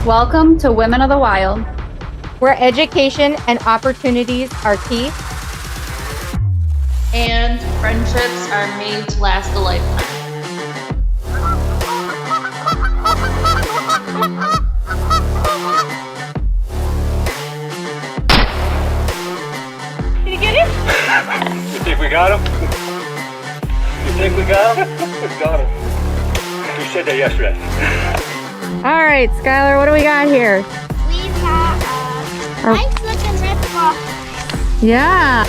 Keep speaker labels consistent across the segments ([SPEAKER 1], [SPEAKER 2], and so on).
[SPEAKER 1] Welcome to Women of the Wild,
[SPEAKER 2] where education and opportunities are key,
[SPEAKER 3] and friendships are made to last a lifetime.
[SPEAKER 2] Did you get it?
[SPEAKER 4] You think we got him? You think we got him? We got him. You said that yesterday.
[SPEAKER 2] All right, Skylar, what do we got here?
[SPEAKER 5] We got a nice looking red fox.
[SPEAKER 2] Yeah.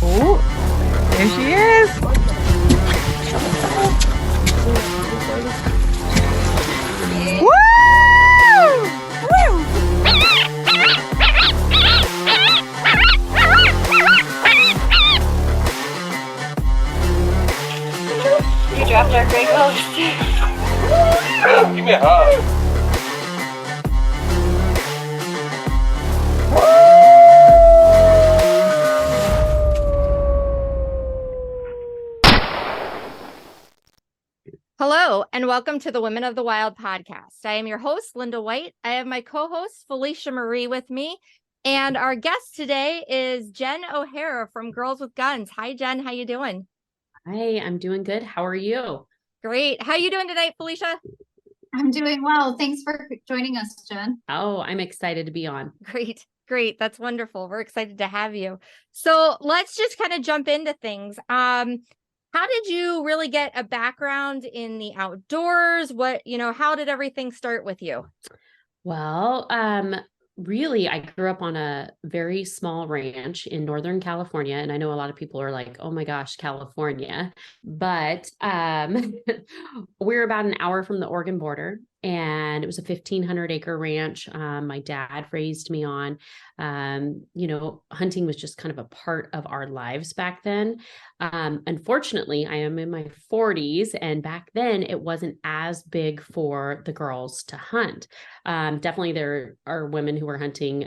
[SPEAKER 2] Oh, there she is. You dropped our gray ghost.
[SPEAKER 4] Give me a hug.
[SPEAKER 2] Hello, and welcome to the Women of the Wild podcast. I am your host, Linda White. I have my co-host, Felicia Marie, with me. And our guest today is Jen O'Hara from Girls with Guns. Hi, Jen. How you doing?
[SPEAKER 6] Hi, I'm doing good. How are you?
[SPEAKER 2] Great. How you doing tonight, Felicia?
[SPEAKER 1] I'm doing well. Thanks for joining us, Jen.
[SPEAKER 6] Oh, I'm excited to be on.
[SPEAKER 2] Great. That's wonderful. We're excited to have you. So let's just kind of jump into things. How did you really get a background in the outdoors? How did everything start with you?
[SPEAKER 6] Well, really, I grew up on a very small ranch in Northern California. And I know a lot of people are like, oh my gosh, California. But we're about an hour from the Oregon border. And it was a 1,500 acre ranch. My dad raised me on. Hunting was just kind of a part of our lives back then. Unfortunately, I am in my 40s, and back then it wasn't as big for the girls to hunt. Definitely there are women who are hunting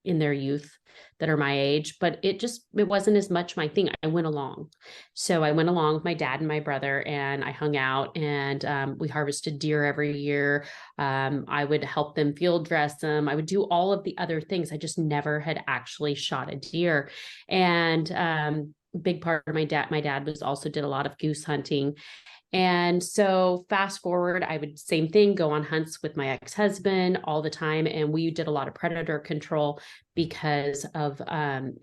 [SPEAKER 6] in their youth that are my age, but it wasn't as much my thing. I went along. So I went along with my dad and my brother, and I hung out, and we harvested deer every year. I would help them field dress them. I would do all of the other things. I just never had actually shot a deer. And big part of my dad was also did a lot of goose hunting. And so fast forward, I would same thing, go on hunts with my ex-husband all the time. And we did a lot of predator control because of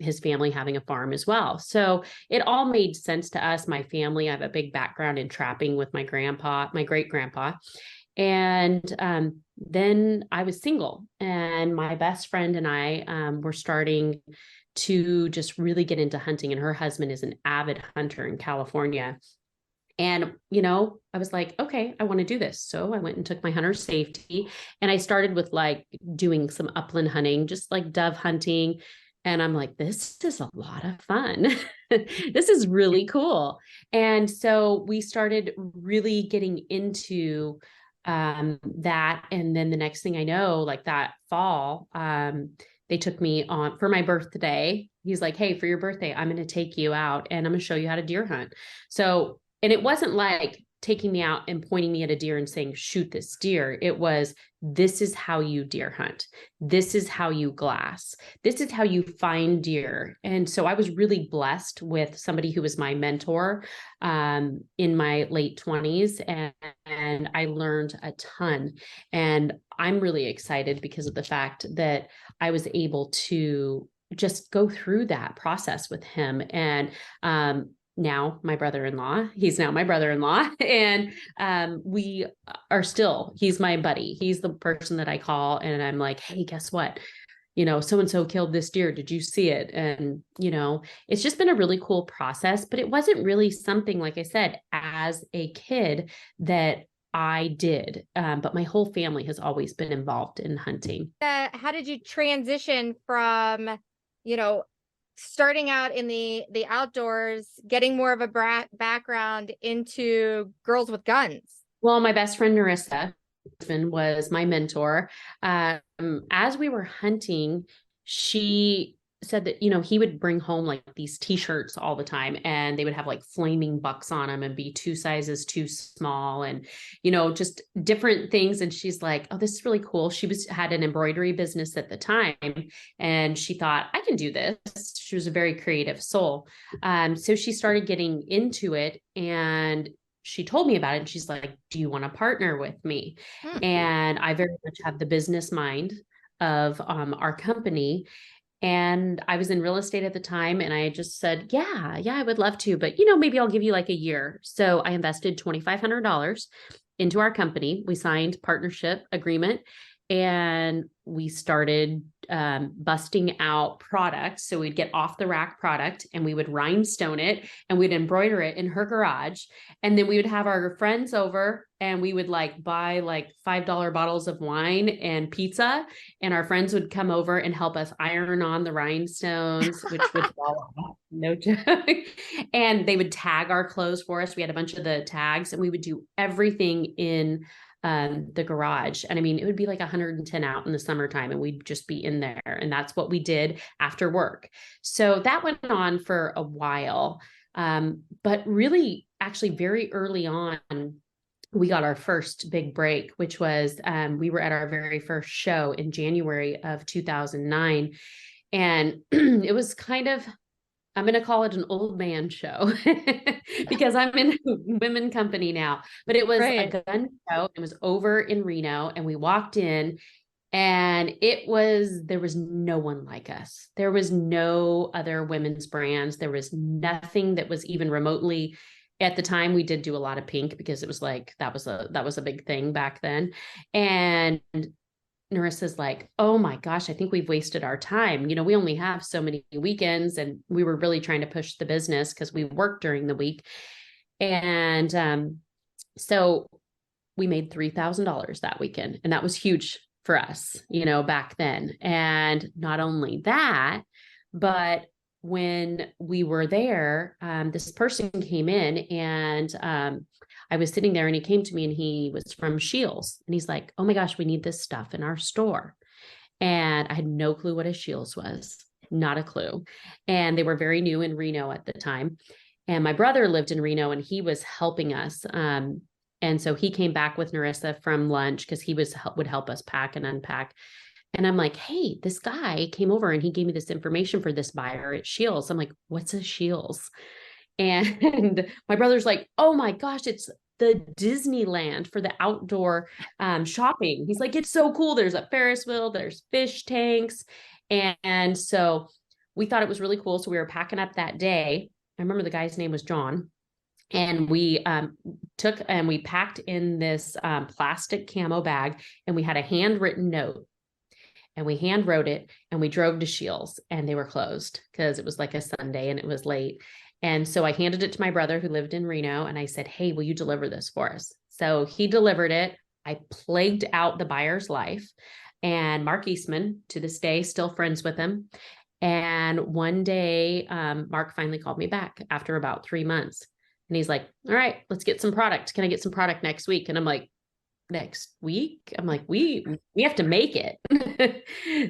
[SPEAKER 6] his family having a farm as well. So it all made sense to us. My family, I have a big background in trapping with my great grandpa. And then I was single, and my best friend and I were starting to just really get into hunting. And her husband is an avid hunter in California. And, I was like, okay, I want to do this. So I went and took my hunter safety, and I started with like doing some upland hunting, just like dove hunting. And I'm like, this is a lot of fun. This is really cool. And so we started really getting into that. And then the next thing I know, like that fall, they took me on for my birthday. He's like, hey, for your birthday, I'm going to take you out and I'm going to show you how to deer hunt. So, and it wasn't like taking me out and pointing me at a deer and saying, shoot this deer. It was, this is how you deer hunt. This is how you glass. This is how you find deer. And so I was really blessed with somebody who was my mentor in my late 20s. And I learned a ton. And I'm really excited because of the fact that I was able to just go through that process with him. And now my brother-in-law, he's now my brother-in-law, and we are still, he's my buddy. He's the person that I call and I'm like, hey, guess what? So-and-so killed this deer. Did you see it? And, it's just been a really cool process, but it wasn't really something, like I said, as a kid that I did. But my whole family has always been involved in hunting.
[SPEAKER 2] How did you transition from, starting out in the outdoors, getting more of a background into Girls with Guns?
[SPEAKER 6] Well, my best friend, Narissa, husband was my mentor. As we were hunting, she said that, he would bring home like these t-shirts all the time, and they would have like flaming bucks on them and be 2 sizes too small, and, just different things. And she's like, oh, this is really cool. She had an embroidery business at the time, and she thought, I can do this. She was a very creative soul. So she started getting into it, and she told me about it, and she's like, do you want to partner with me? And I very much have the business mind of our company. And I was in real estate at the time, and I just said, yeah, I would love to, but maybe I'll give you like a year. So I invested $2,500 into our company. We signed partnership agreement, and we started busting out products. So we'd get off the rack product, and we would rhinestone it, and we'd embroider it in her garage. And then we would have our friends over, and we would like buy like $5 bottles of wine and pizza. And our friends would come over and help us iron on the rhinestones, which was no joke. And they would tag our clothes for us. We had a bunch of the tags, and we would do everything in the garage. And I mean, it would be like 110 out in the summertime, and we'd just be in there. And that's what we did after work. So that went on for a while. But really, actually very early on, we got our first big break, which was, we were at our very first show in January of 2009. And it was kind of, I'm going to call it an old man show because I'm in women company now, but it was a gun show. It was over in Reno, and we walked in, and there was no one like us. There was no other women's brands. There was nothing that was even remotely. At the time, we did do a lot of pink because it was like, that was a big thing back then. And Narissa's like, oh my gosh, I think we've wasted our time. We only have so many weekends, and we were really trying to push the business because we worked during the week. And so we made $3,000 that weekend, and that was huge for us, back then. And not only that, but when we were there, this person came in, and I was sitting there, and he came to me, and he was from Shields, and he's like, oh my gosh, we need this stuff in our store. And I had no clue what a Shields was, not a clue. And they were very new in Reno at the time. And my brother lived in Reno, and he was helping us. And so he came back with Narissa from lunch because he would help us pack and unpack. And I'm like, hey, this guy came over, and he gave me this information for this buyer at Shields. I'm like, what's a Shields? And my brother's like, oh my gosh, it's the Disneyland for the outdoor shopping. He's like, it's so cool. There's a Ferris wheel, there's fish tanks. And so we thought it was really cool. So we were packing up that day. I remember the guy's name was John. And we took and we packed in this plastic camo bag, and we had a handwritten note. And we hand wrote it, and we drove to Shields, and they were closed because it was like a Sunday and it was late. And so I handed it to my brother who lived in Reno, and I said, hey, will you deliver this for us? So he delivered it. I plagued out the buyer's life, and Mark Eastman, to this day, still friends with him. And one day, Mark finally called me back after about 3 months, and he's like, all right, let's get some product. Can I get some product next week? And I'm like, next week? I'm like, we have to make it.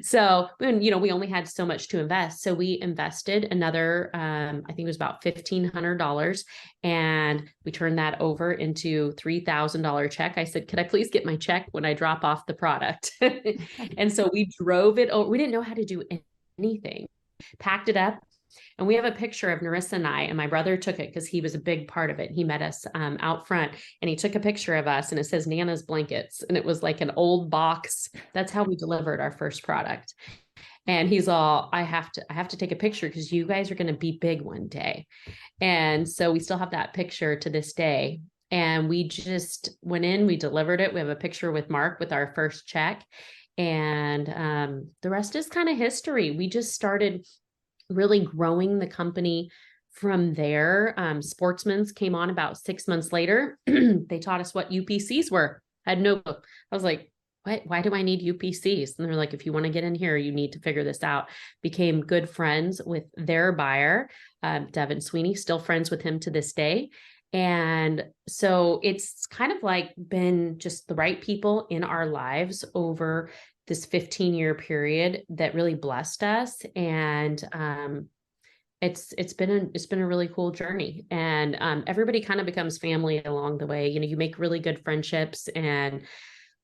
[SPEAKER 6] So, we only had so much to invest. So we invested another, I think it was about $1,500, and we turned that over into $3,000 check. I said, could I please get my check when I drop off the product? And so we drove it over. We didn't know how to do anything, packed it up. And we have a picture of Narissa and I, and my brother took it because he was a big part of it. He met us out front, and he took a picture of us, and it says Nana's Blankets. And it was like an old box. That's how we delivered our first product. And he's all, I have to take a picture because you guys are going to be big one day. And so we still have that picture to this day. And we just went in, we delivered it. We have a picture with Mark with our first check. And the rest is kind of history. We just started really growing the company from there. Sportsman's came on about 6 months later. They taught us what UPCs were. I had no clue. I was like, what? Why do I need UPCs? And they're like, if you want to get in here, you need to figure this out. Became good friends with their buyer, Devin Sweeney, still friends with him to this day. And so it's kind of like been just the right people in our lives over this 15-year period that really blessed us. And it's been a really cool journey. And everybody kind of becomes family along the way. You make really good friendships, and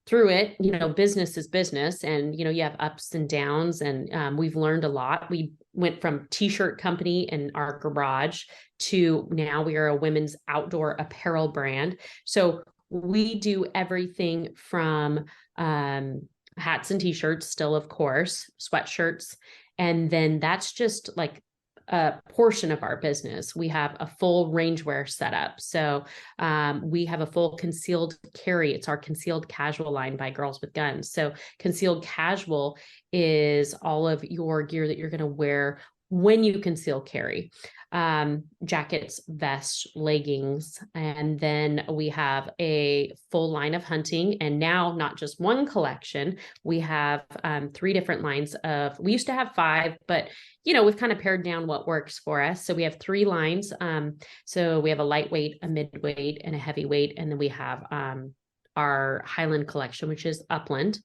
[SPEAKER 6] through it, business is business, and, you have ups and downs, and we've learned a lot. We went from t-shirt company in our garage to now we are a women's outdoor apparel brand. So we do everything from hats and t-shirts, still, of course, sweatshirts. And then that's just like a portion of our business. We have a full rangewear setup. So we have a full concealed carry. It's our concealed casual line by Girls with Guns. So concealed casual is all of your gear that you're going to wear when you conceal carry. Jackets, vests, leggings. And then we have a full line of hunting, and now not just one collection. We have 3 different lines we used to have 5, but we've kind of pared down what works for us. So we have 3 lines. So we have a lightweight, a midweight, and a heavyweight. And then we have our Highland collection, which is upland.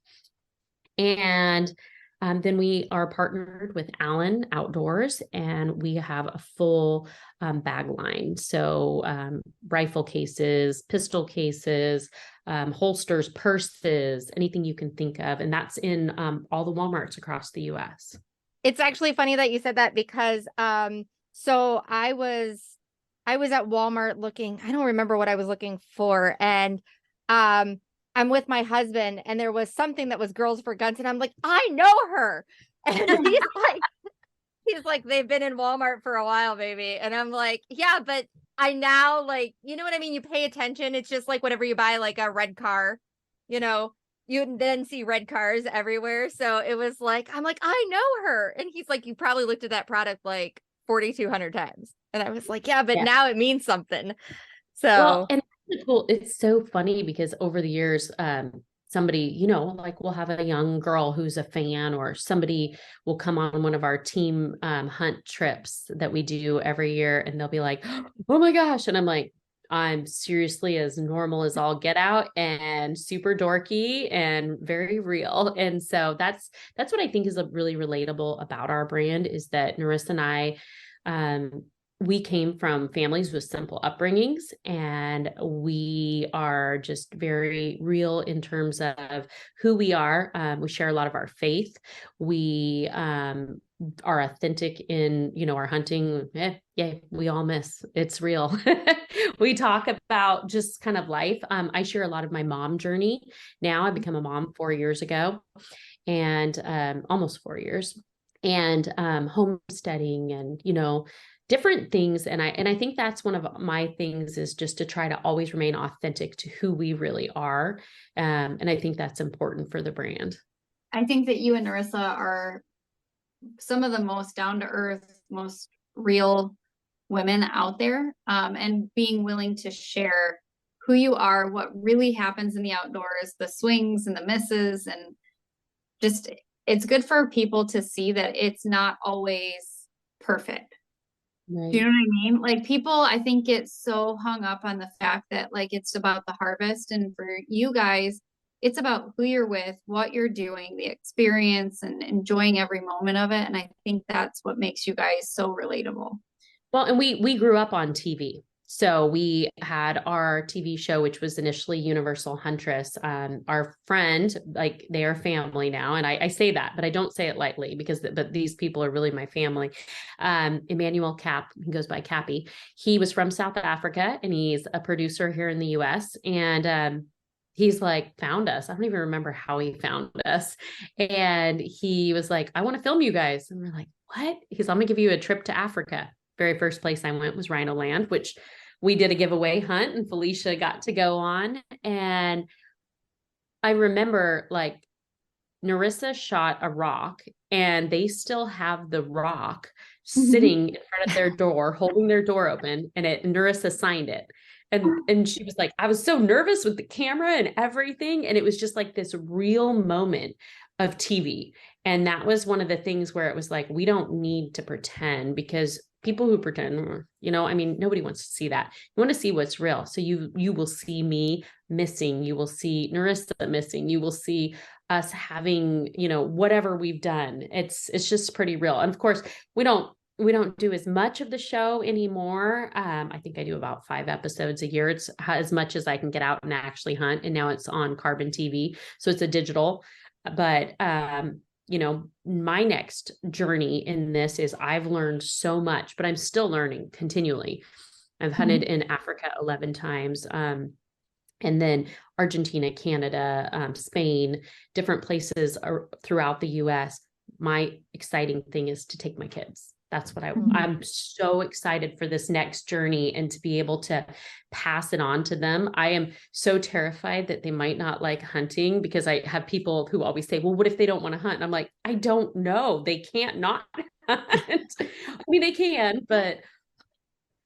[SPEAKER 6] And then we are partnered with Allen Outdoors, and we have a full bag line. So rifle cases, pistol cases, holsters, purses, anything you can think of. And that's in all the Walmarts across the US.
[SPEAKER 2] It's actually funny that you said that, because so I was at Walmart looking, I don't remember what I was looking for, and I'm with my husband, and there was something that was Girls for Guns, and I'm like, I know her. And he's like, they've been in Walmart for a while, baby. And I'm like, yeah, but I now, like, you know what I mean? You pay attention. It's just like whenever you buy like a red car, you then see red cars everywhere. So it was like, I'm like, I know her. And he's like, you probably looked at that product like 4,200 times. And I was like, yeah, but now it means something. So,
[SPEAKER 6] well, and cool. It's so funny because over the years, somebody, like we'll have a young girl who's a fan, or somebody will come on one of our team hunt trips that we do every year, and they'll be like, oh my gosh. And I'm like, I'm seriously as normal as all get out, and super dorky and very real. And so that's what I think is really relatable about our brand, is that Narissa and I, we came from families with simple upbringings, and we are just very real in terms of who we are. We share a lot of our faith. We are authentic in, our hunting. We all miss. It's real. We talk about just kind of life. I share a lot of my mom journey. Now I've become a mom 4 years ago, and almost 4 years, and homesteading, and, different things. And I think that's one of my things, is just to try to always remain authentic to who we really are. And I think that's important for the brand.
[SPEAKER 1] I think that you and Narissa are some of the most down to earth, most real women out there, and being willing to share who you are, what really happens in the outdoors, the swings and the misses, and just, it's good for people to see that it's not always perfect.
[SPEAKER 6] Right.
[SPEAKER 1] Do you know what I mean? Like, people, I think, get so hung up on the fact that like it's about the harvest, and for you guys, it's about who you're with, what you're doing, the experience, and enjoying every moment of it. And I think that's what makes you guys so relatable.
[SPEAKER 6] Well, and we grew up on TV. So we had our TV show, which was initially Universal Huntress. Our friend, like, they are family now. And I say that, but I don't say it lightly, but these people are really my family. Emmanuel Cap, he goes by Cappy. He was from South Africa, and he's a producer here in the US. And he's like, found us. I don't even remember how he found us. And he was like, I want to film you guys. And we're like, what? He's, I'm going to give you a trip to Africa. Very first place I went was Rhino Land, which we did a giveaway hunt, and Felicia got to go on. And I remember, like, Narissa shot a rock, and they still have the rock sitting in front of their door, holding their door open, and Narissa signed it. And she was like, I was so nervous with the camera and everything. And it was just like this real moment of TV. And that was one of the things where it was like, we don't need to pretend, because people who pretend, I mean, nobody wants to see that. You want to see what's real. So you will see me missing, you will see Narissa missing, you will see us having, whatever we've done. It's just pretty real. And of course, we don't do as much of the show anymore. I think I do about 5 episodes a year. It's as much as I can get out and actually hunt. And now it's on Carbon TV. So it's a digital, but my next journey in this is I've learned so much, but I'm still learning continually. I've hunted in Africa 11 times. And then Argentina, Canada, Spain, different places throughout the US. My exciting thing is to take my kids. That's what I'm so excited for this next journey, and to be able to pass it on to them. I am so terrified that they might not like hunting, because I have people who always say, well, what if they don't want to hunt? And I'm like, I don't know. They can't not hunt. I mean, they can, but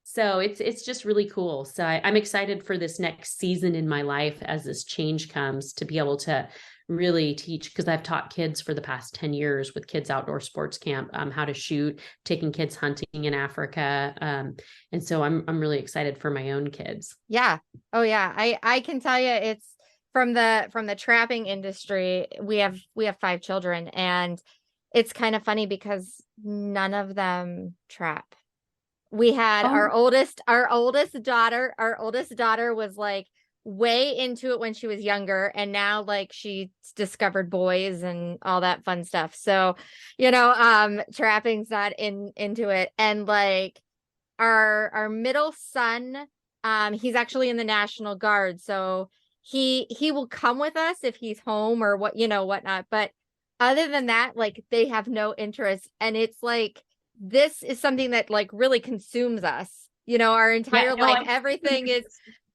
[SPEAKER 6] so it's just really cool. So I'm excited for this next season in my life, as this change comes, to be able to really teach, because I've taught kids for the past 10 years with Kids Outdoor Sports Camp, how to shoot, taking kids hunting in Africa. And so I'm really excited for my own kids.
[SPEAKER 2] Yeah. Oh yeah. I can tell you, it's from the trapping industry. We have 5 children, and it's kind of funny because none of them trap. We had our oldest daughter was like way into it when she was younger, and now like she's discovered boys and all that fun stuff. So, trapping's not into it. And like our middle son, he's actually in the National Guard, so he will come with us if he's home or whatnot. But other than that, like, they have no interest, and it's like, this is something that like really consumes us, our entire life.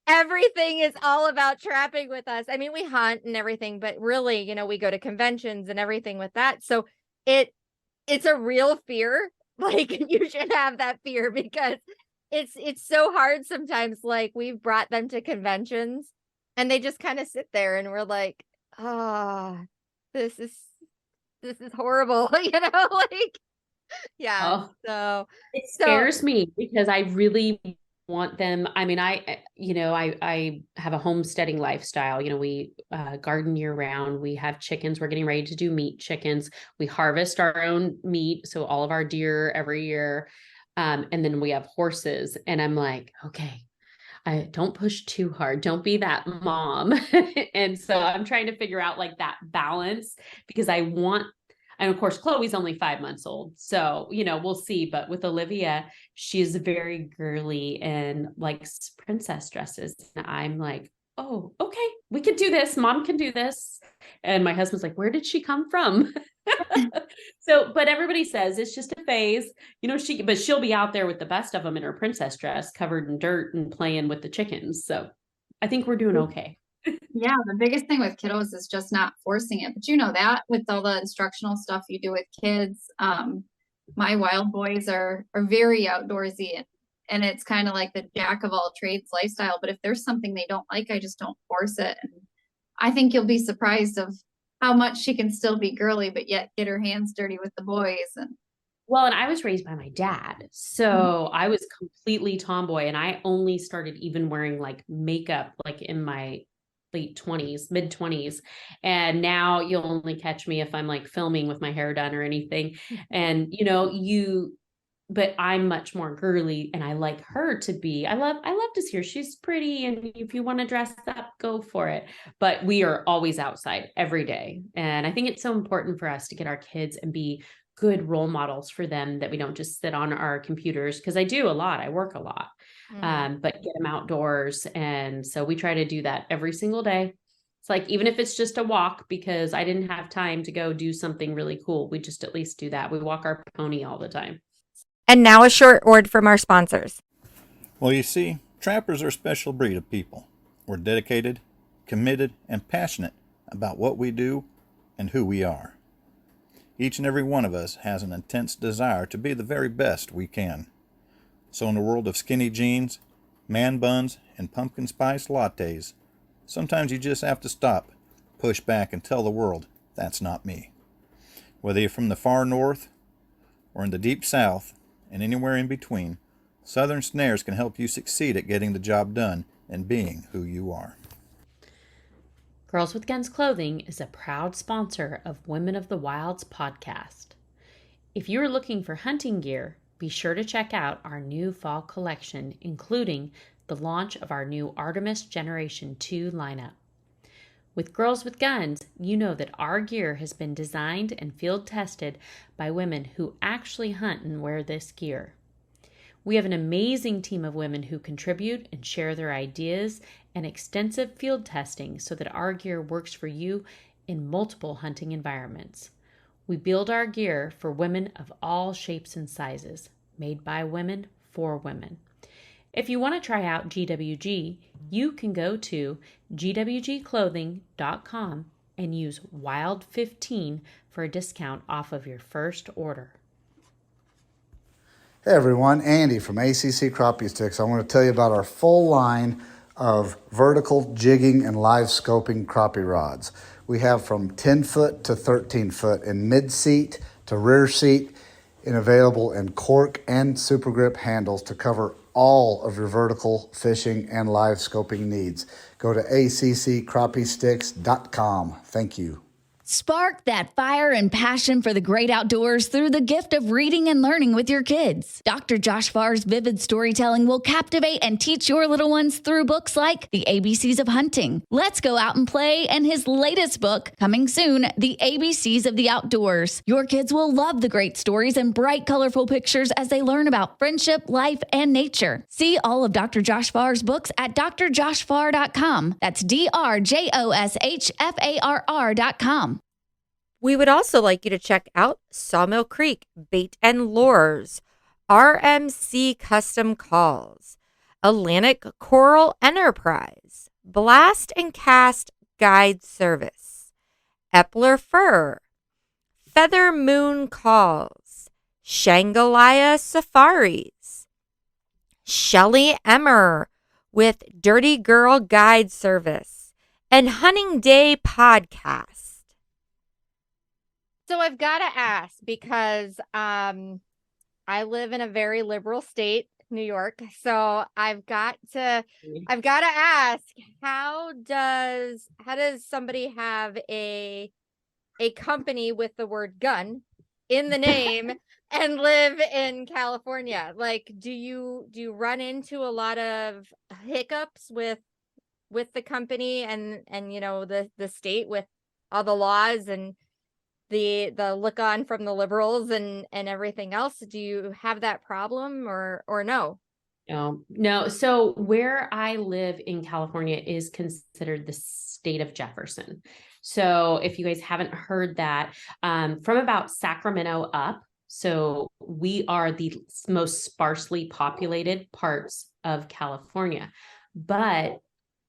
[SPEAKER 2] Everything is all about trapping with us. I mean, we hunt and everything, but really, we go to conventions and everything with that. So it's a real fear. Like, you should have that fear, because it's so hard sometimes. Like, we've brought them to conventions and they just kind of sit there, and we're like, oh, this is horrible, like. Yeah.
[SPEAKER 6] Oh,
[SPEAKER 2] so
[SPEAKER 6] it scares me, because I really want them. I mean, I have a homesteading lifestyle. We garden year round. We have chickens. We're getting ready to do meat chickens. We harvest our own meat, so all of our deer every year. And then we have horses. And I'm like, okay, I don't push too hard. Don't be that mom. And so I'm trying to figure out like that balance, because and of course, Chloe's only 5 months old. So, we'll see. But with Olivia, she's very girly and likes princess dresses. And I'm like, oh, okay, we can do this. Mom can do this. And my husband's like, where did she come from? So, but everybody says it's just a phase, but she'll be out there with the best of them in her princess dress, covered in dirt, and playing with the chickens. So I think we're doing okay.
[SPEAKER 1] Yeah, the biggest thing with kiddos is just not forcing it. But that with all the instructional stuff you do with kids, my wild boys are very outdoorsy, and it's kind of like the jack of all trades lifestyle. But if there's something they don't like, I just don't force it. And I think you'll be surprised of how much she can still be girly, but yet get her hands dirty with the boys. And
[SPEAKER 6] I was raised by my dad. So I was completely tomboy, and I only started even wearing like makeup like in my late 20s, mid 20s. And now you'll only catch me if I'm like filming with my hair done or anything. And but I'm much more girly, and I like her to be. I love to see her. She's pretty, and if you want to dress up, go for it. But we are always outside every day. And I think it's so important for us to get our kids and be good role models for them, that we don't just sit on our computers, because I do a lot. I work a lot. But get them outdoors. And so we try to do that every single day. It's like, even if it's just a walk, because I didn't have time to go do something really cool, we just at least do that. We walk our pony all the time.
[SPEAKER 2] And now a short word from our sponsors.
[SPEAKER 7] Well, you see, trappers are a special breed of people. We're dedicated, committed, and passionate about what we do and who we are. Each and every one of us has an intense desire to be the very best we can. So in the world of skinny jeans, man buns, and pumpkin spice lattes, sometimes you just have to stop, push back, and tell the world That's not me. Whether you're from the far north or in the deep south and anywhere in between, Southern Snares can help you succeed at getting the job done and being who you are.
[SPEAKER 6] Girls with Guns Clothing is a proud sponsor of Women of the Wilds podcast. If you are looking for hunting gear, be sure to check out our new fall collection, including the launch of our new Artemis Generation 2 lineup. With Girls with Guns, you know that our gear has been designed and field tested by women who actually hunt and wear this gear. We have an amazing team of women who contribute and share their ideas and extensive field testing so that our gear works for you in multiple hunting environments. We build our gear for women of all shapes and sizes, made by women for women. If you want to try out GWG, you can go to gwgclothing.com and use WILD15 for a discount off of your first order.
[SPEAKER 8] Hey everyone, Andy from ACC Crappie Sticks. I want to tell you about our full line of vertical jigging and live scoping crappie rods. We have from 10 foot to 13 foot in mid-seat to rear seat and available in cork and super grip handles to cover all of your vertical fishing and live scoping needs. Go to accrappiesticks.com. Thank you.
[SPEAKER 9] Spark that fire and passion for the great outdoors through the gift of reading and learning with your kids. Dr. Josh Farr's vivid storytelling will captivate and teach your little ones through books like The ABCs of Hunting, Let's Go Out and Play, and his latest book, coming soon, The ABCs of the Outdoors. Your kids will love the great stories and bright, colorful pictures as they learn about friendship, life, and nature. See all of Dr. Josh Farr's books at drjoshfarr.com. That's drjoshfarr.com.
[SPEAKER 2] We would also like you to check out Sawmill Creek Bait and Lures, RMC Custom Calls, Atlantic Coral Enterprise, Blast and Cast Guide Service, Epler Fur, Feather Moon Calls, Shangalaya Safaris, Shelly Emmer with Dirty Girl Guide Service, and Hunting Day Podcast. So I've got to ask because I live in a very liberal state, New York. So I've got to ask, how does somebody have a company with the word gun in the name and live in California? Like, do you run into a lot of hiccups with the company and you know the state with all the laws and the look on from the liberals and everything else? Do you have that problem or no?
[SPEAKER 6] No. So where I live in California is considered the state of Jefferson. So if you guys haven't heard that, from about Sacramento up, so we are the most sparsely populated parts of California, but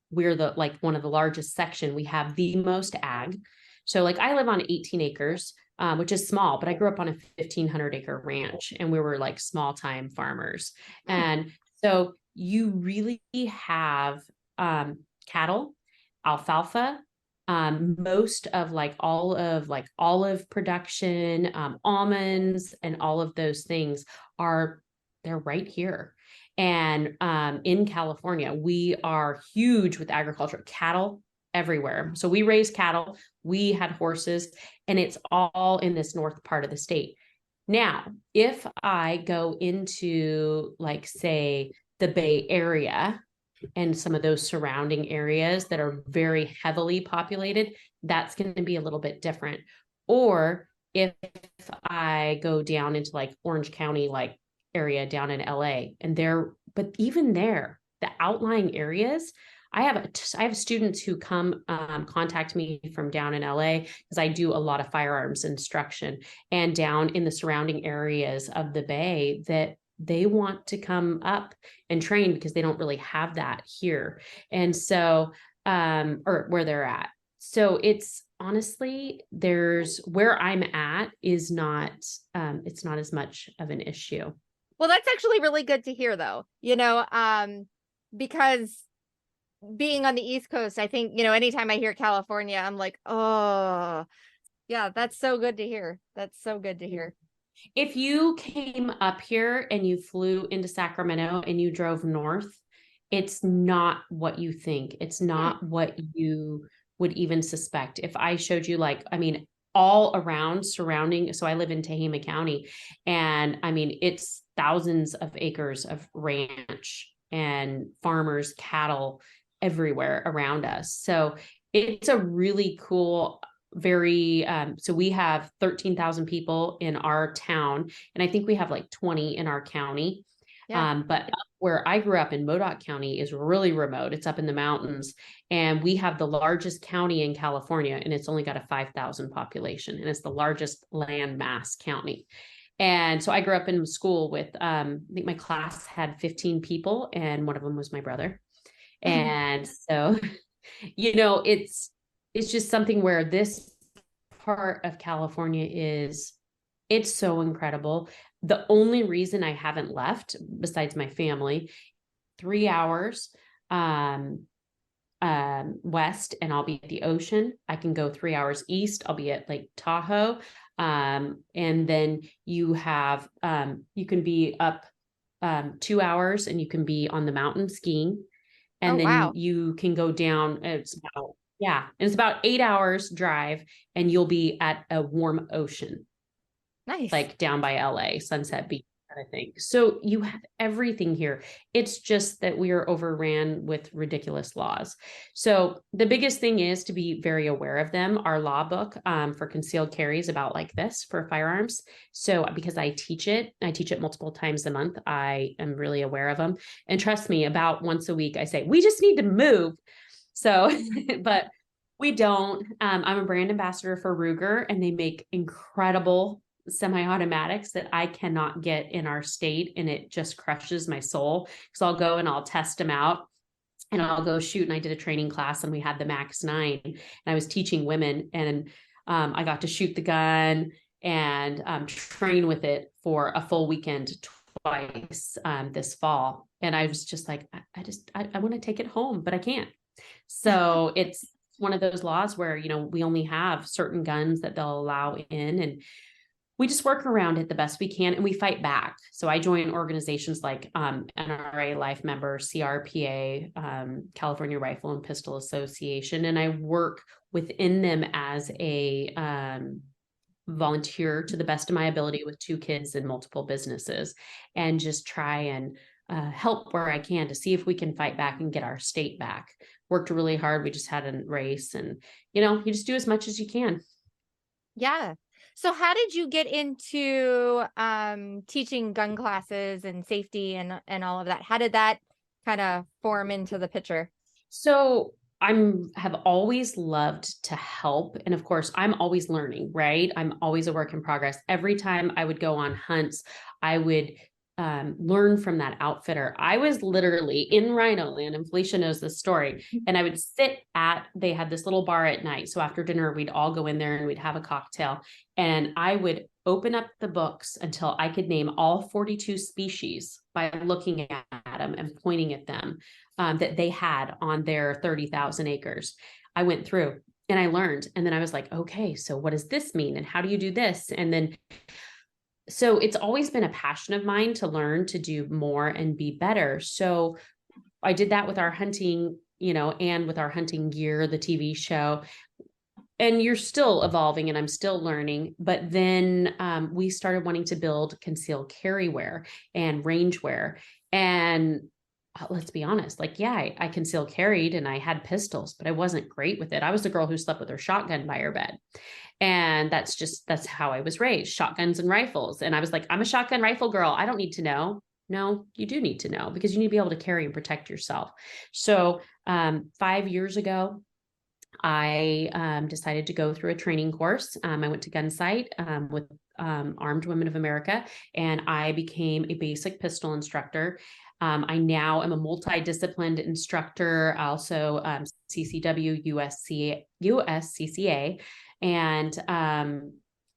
[SPEAKER 6] we're one of the largest section. We have the most ag. So like I live on 18 acres, which is small, but I grew up on a 1,500 acre ranch and we were like small time farmers. And so you really have cattle, alfalfa, most of all of olive production, almonds, and all of those things they're right here. And in California, we are huge with agriculture, cattle everywhere. So we raise cattle, we had horses, and it's all in this north part of the state. Now, if I go into say the Bay Area and some of those surrounding areas that are very heavily populated, that's going to be a little bit different. Or if I go down into Orange County, area down in LA, but even there, the outlying areas, I have students who come contact me from down in LA because I do a lot of firearms instruction, and down in the surrounding areas of the Bay that they want to come up and train because they don't really have that here. And so, or where they're at. So it's honestly, where I'm at is not, it's not as much of an issue.
[SPEAKER 2] Well, that's actually really good to hear though, because being on the East Coast, I think, anytime I hear California, I'm like, oh, Yeah, that's so good to hear. That's so good to hear.
[SPEAKER 6] If you came up here and you flew into Sacramento and you drove north, it's not what you think. It's not what you would even suspect. If I showed you, like, I mean, all around surrounding, so I live in Tehama County, and I mean, it's thousands of acres of ranch and farmers, cattle everywhere around us. So it's a really cool, very so we have 13,000 people in our town, and I think we have like 20 in our county. But where I grew up in Modoc County is really remote. It's up in the mountains, and we have the largest county in California, and it's only got a 5,000 population, and it's the largest land mass county. And so I grew up in school with I think my class had 15 people, and one of them was my brother. And so it's just something where this part of California it's so incredible. The only reason I haven't left, besides my family, 3 hours west and I'll be at the ocean. I can go 3 hours east, I'll be at Lake Tahoe. And then you have you can be up 2 hours and you can be on the mountain skiing. And then you can go down. It's about 8 hours drive, and you'll be at a warm ocean.
[SPEAKER 2] Nice.
[SPEAKER 6] Like down by LA, Sunset Beach, I think. So you have everything here. It's just that we are overran with ridiculous laws. So the biggest thing is to be very aware of them. Our law book for concealed carry is about like this for firearms. So because I teach it multiple times a month, I am really aware of them. And trust me, about once a week, I say, we just need to move. So, but we don't. I'm a brand ambassador for Ruger, and they make incredible semi-automatics that I cannot get in our state, and it just crushes my soul, because I'll go and I'll test them out and I'll go shoot. And I did a training class, and we had the Max 9, and I was teaching women, and I got to shoot the gun and train with it for a full weekend twice this fall. And I was just like, I want to take it home, but I can't. So it's one of those laws where, we only have certain guns that they'll allow in, and we just work around it the best we can, and we fight back. So I join organizations like NRA Life Member, CRPA, California Rifle and Pistol Association, and I work within them as a volunteer to the best of my ability with 2 kids and multiple businesses, and just try and help where I can to see if we can fight back and get our state back. Worked really hard. We just had a race, and you just do as much as you can.
[SPEAKER 2] Yeah. So how did you get into teaching gun classes and safety and all of that? How did that kind of form into the picture?
[SPEAKER 6] So have always loved to help. And of course, I'm always learning, right? I'm always a work in progress. Every time I would go on hunts, I would learn from that outfitter. I was literally in Rhino Land, and Felicia knows this story. And I would they had this little bar at night. So after dinner, we'd all go in there and we'd have a cocktail. And I would open up the books until I could name all 42 species by looking at them and pointing at them that they had on their 30,000 acres. I went through and I learned. And then I was like, okay, so what does this mean? And how do you do this? And then so it's always been a passion of mine to learn, to do more and be better. So I did that with our hunting, and with our hunting gear, the TV show. And you're still evolving, and I'm still learning. But then we started wanting to build concealed carry wear and range wear. And let's be honest, I concealed carried and I had pistols, but I wasn't great with it. I was the girl who slept with her shotgun by her bed. And that's how I was raised, shotguns and rifles. And I was like, I'm a shotgun rifle girl. I don't need to know. No, you do need to know, because you need to be able to carry and protect yourself. So 5 years ago, I decided to go through a training course. I went to Gunsight with Armed Women of America, and I became a basic pistol instructor. I now am a multidisciplined instructor, also CCW, USCCA, and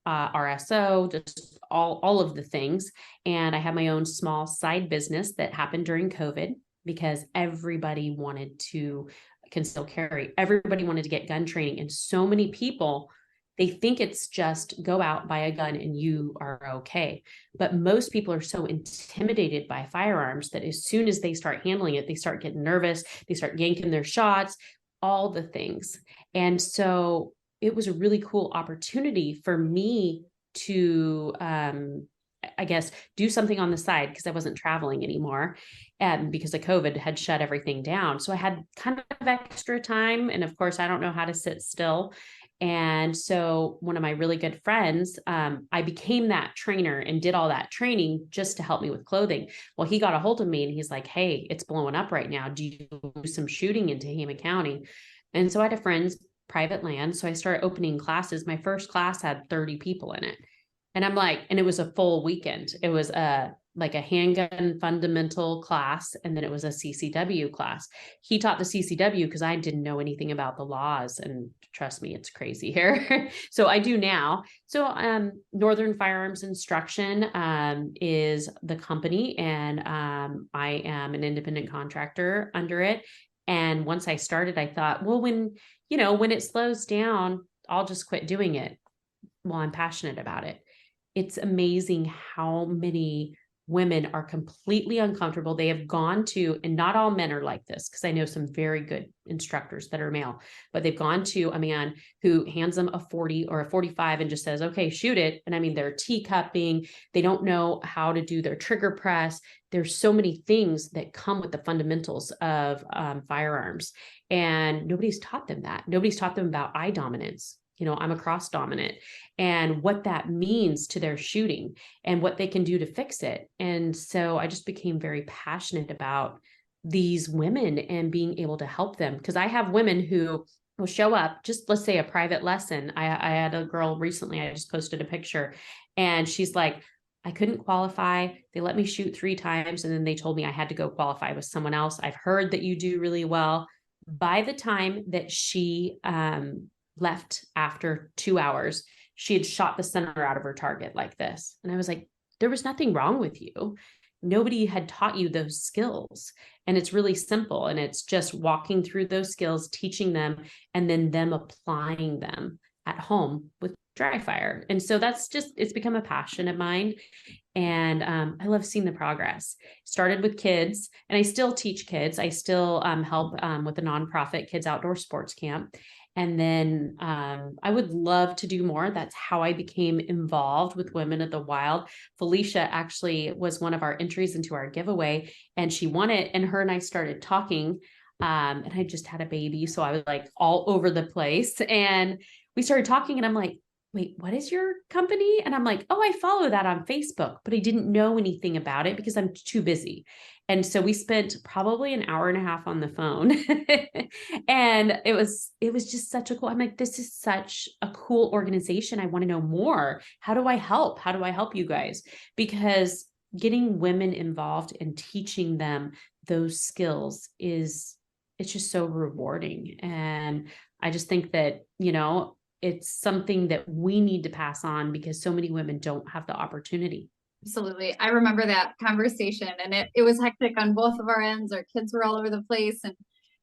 [SPEAKER 6] RSO, just all of the things. And I have my own small side business that happened during COVID, because everybody wanted to conceal carry. Everybody wanted to get gun training. And so many people, they think it's just go out, buy a gun, and you are okay. But most people are so intimidated by firearms that as soon as they start handling it, they start getting nervous, they start yanking their shots, all the things. And so it was a really cool opportunity for me to, I guess, do something on the side because I wasn't traveling anymore, and because of COVID had shut everything down. So I had kind of extra time. And of course, I don't know how to sit still. And so one of my really good friends, I became that trainer and did all that training just to help me with clothing. Well, he got a hold of me and he's like, hey, it's blowing up right now. Do you do some shooting in Tehama County? And so I had a friend's private land. So I started opening classes. My first class had 30 people in it. And I'm like, and it was a full weekend. It was like a handgun fundamental class. And then it was a CCW class. He taught the CCW because I didn't know anything about the laws. And trust me, it's crazy here. So I do now. So Northern Firearms Instruction is the company. And I am an independent contractor under it. And once I started, I thought, well, when it slows down, I'll just quit doing it. Well, I'm passionate about it. It's amazing how many women are completely uncomfortable. They have gone to, and not all men are like this, because I know some very good instructors that are male, but they've gone to a man who hands them a 40 or a 45 and just says, okay, shoot it. And I mean, they're teacupping, they don't know how to do their trigger press. There's so many things that come with the fundamentals of firearms, and nobody's taught them that. Nobody's taught them about eye dominance. I'm a cross dominant, and what that means to their shooting and what they can do to fix it. And so I just became very passionate about these women and being able to help them, because I have women who will show up, just let's say a private lesson. I had a girl recently, I just posted a picture, and she's like, I couldn't qualify. They let me shoot 3 times. And then they told me I had to go qualify with someone else. I've heard that you do really well. By the time that she, left after 2 hours, she had shot the center out of her target like this. And I was like, there was nothing wrong with you. Nobody had taught you those skills. And it's really simple. And it's just walking through those skills, teaching them, and then them applying them at home with dry fire. And so it's become a passion of mine. And I love seeing the progress. Started with kids, and I still teach kids. I still help with the nonprofit Kids Outdoor Sports Camp. And then I would love to do more. That's how I became involved with Women of the Wild. Felicia actually was one of our entries into our giveaway, and she won it. And her and I started talking, and I just had a baby. So I was like all over the place, and we started talking, and I'm like, wait, what is your company? And I'm like, oh, I follow that on Facebook, but I didn't know anything about it because I'm too busy. And so we spent probably an hour and a half on the phone. And it was just such a cool, I'm like, this is such a cool organization. I want to know more. How do I help? How do I help you guys? Because getting women involved and teaching them those skills it's just so rewarding. And I just think that, it's something that we need to pass on because so many women don't have the opportunity.
[SPEAKER 1] Absolutely. I remember that conversation, and it was hectic on both of our ends. Our kids were all over the place, and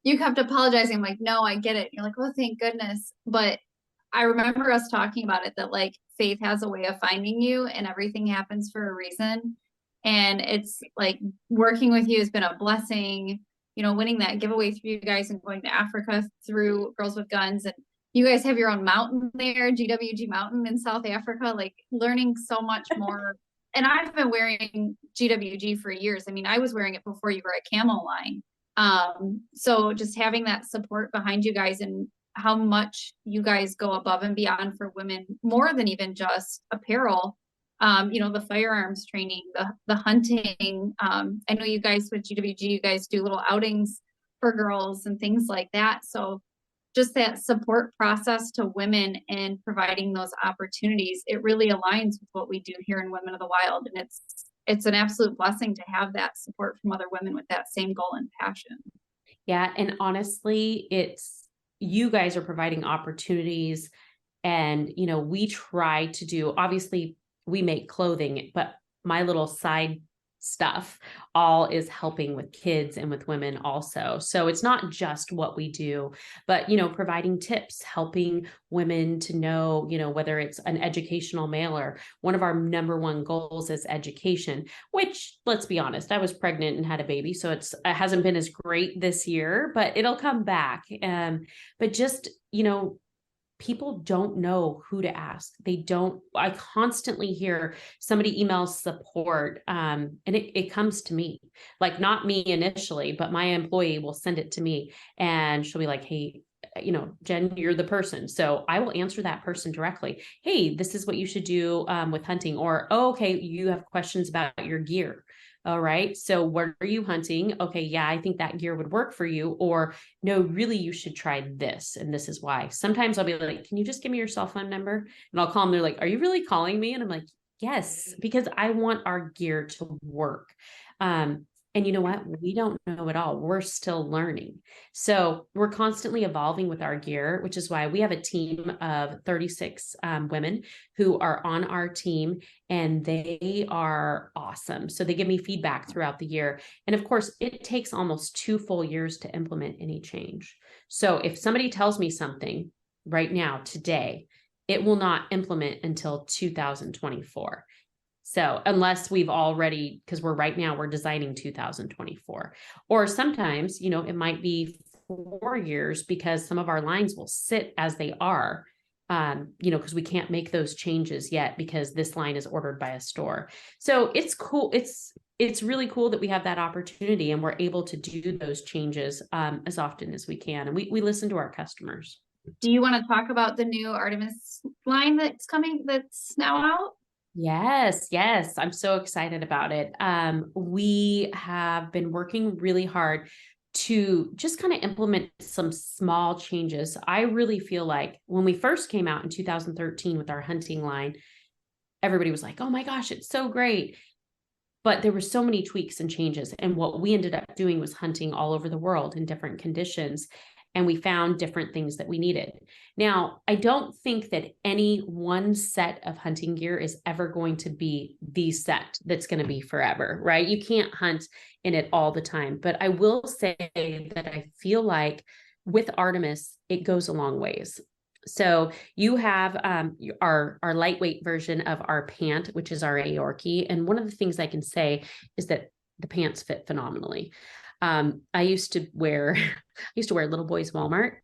[SPEAKER 1] you kept apologizing. I'm like, no, I get it. You're like, oh, thank goodness. But I remember us talking about it, that like faith has a way of finding you, and everything happens for a reason. And it's like working with you has been a blessing, winning that giveaway through you guys and going to Africa through Girls with Guns. And you guys have your own mountain there, GWG Mountain in South Africa, like learning so much more. And I've been wearing GWG for years. I mean, I was wearing it before you were a camo line. So just having that support behind you guys, and how much you guys go above and beyond for women, more than even just apparel, the firearms training, the hunting. I know you guys with GWG, you guys do little outings for girls and things like that. So just that support process to women and providing those opportunities, it really aligns with what we do here in Women of the Wild. And it's an absolute blessing to have that support from other women with that same goal and passion.
[SPEAKER 6] Yeah. And honestly, you guys are providing opportunities, and, we try to do, obviously we make clothing, but my little side stuff all is helping with kids and with women also. So it's not just what we do, but, you know, providing tips, helping women to know, you know, whether it's an educational mailer. One of our number one goals is education, which, let's be honest, I was pregnant and had a baby, so it hasn't been as great this year, but it'll come back. But just, you know, people don't know who to ask. I constantly hear somebody emails support, and it comes to me, like not me initially, but my employee will send it to me and she'll be like, hey, you know, Jen, you're the person. So I will answer that person directly. Hey, this is what you should do with hunting, or, oh, okay, you have questions about your gear. All right. So where are you hunting? Okay. Yeah, I think that gear would work for you. Or no, really, you should try this. And this is why. Sometimes I'll be like, can you just give me your cell phone number? And I'll call them. They're like, are you really calling me? And I'm like, yes, because I want our gear to work. And you know what? We don't know it all. We're still learning. So we're constantly evolving with our gear, which is why we have a team of 36 women who are on our team, and they are awesome. So they give me feedback throughout the year. And of course, it takes almost 2 full years to implement any change. So if somebody tells me something right now, today, it will not implement until 2024. So unless we've already, because we're designing 2024, or sometimes, you know, it might be 4 years because some of our lines will sit as they are, you know, because we can't make those changes yet because this line is ordered by a store. So it's cool. It's really cool that we have that opportunity and we're able to do those changes as often as we can. And we listen to our customers.
[SPEAKER 1] Do you want to talk about the new Artemis line that's now out?
[SPEAKER 6] Yes, I'm so excited about it. We have been working really hard to just kind of implement some small changes. I really feel like when we first came out in 2013 with our hunting line, everybody was like, oh my gosh, it's so great. But there were so many tweaks and changes. And what we ended up doing was hunting all over the world in different conditions. And we found different things that we needed. Now, I don't think that any one set of hunting gear is ever going to be the set that's going to be forever, right? You can't hunt in it all the time. But I will say that I feel like with Artemis, it goes a long ways. So you have our lightweight version of our pant, which is our Aorki. And one of the things I can say is that the pants fit phenomenally. I used to wear little boys Walmart,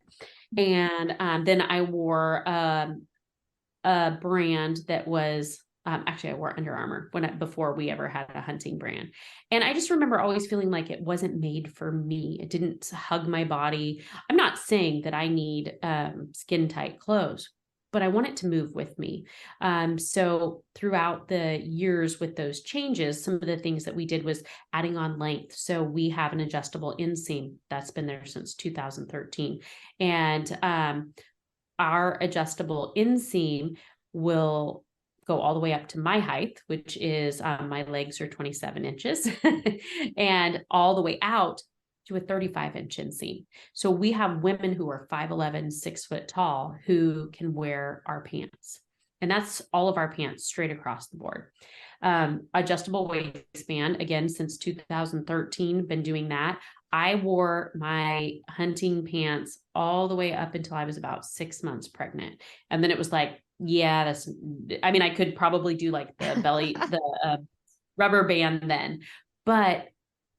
[SPEAKER 6] and then I wore a brand that was actually I wore Under Armour before we ever had a hunting brand. And I just remember always feeling like it wasn't made for me. It didn't hug my body. I'm not saying that I need skin tight clothes, but I want it to move with me. So throughout the years with those changes, some of the things that we did was adding on length. So we have an adjustable inseam that's been there since 2013. And our adjustable inseam will go all the way up to my height, which is my legs are 27 inches, and all the way out to a 35-inch inseam. So we have women who are 5'11", 6 foot tall who can wear our pants. And that's all of our pants straight across the board. Adjustable waistband, again, since 2013, been doing that. I wore my hunting pants all the way up until I was about 6 months pregnant. And then it was like, yeah, I could probably do like the belly, the rubber band then. But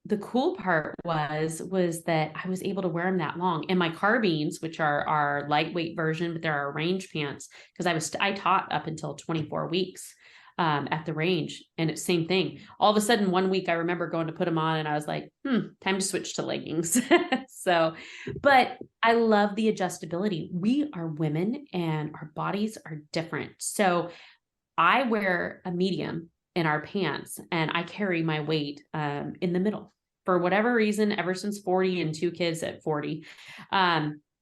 [SPEAKER 6] the cool part was that I was able to wear them that long. And my carbines, which are our lightweight version, but they're our range pants, because I taught up until 24 weeks at the range. And it's same thing. All of a sudden, one week I remember going to put them on and I was like, time to switch to leggings. But I love the adjustability. We are women and our bodies are different. So I wear a medium in our pants and I carry my weight in the middle. For whatever reason, ever since 40 and 2 kids at 40,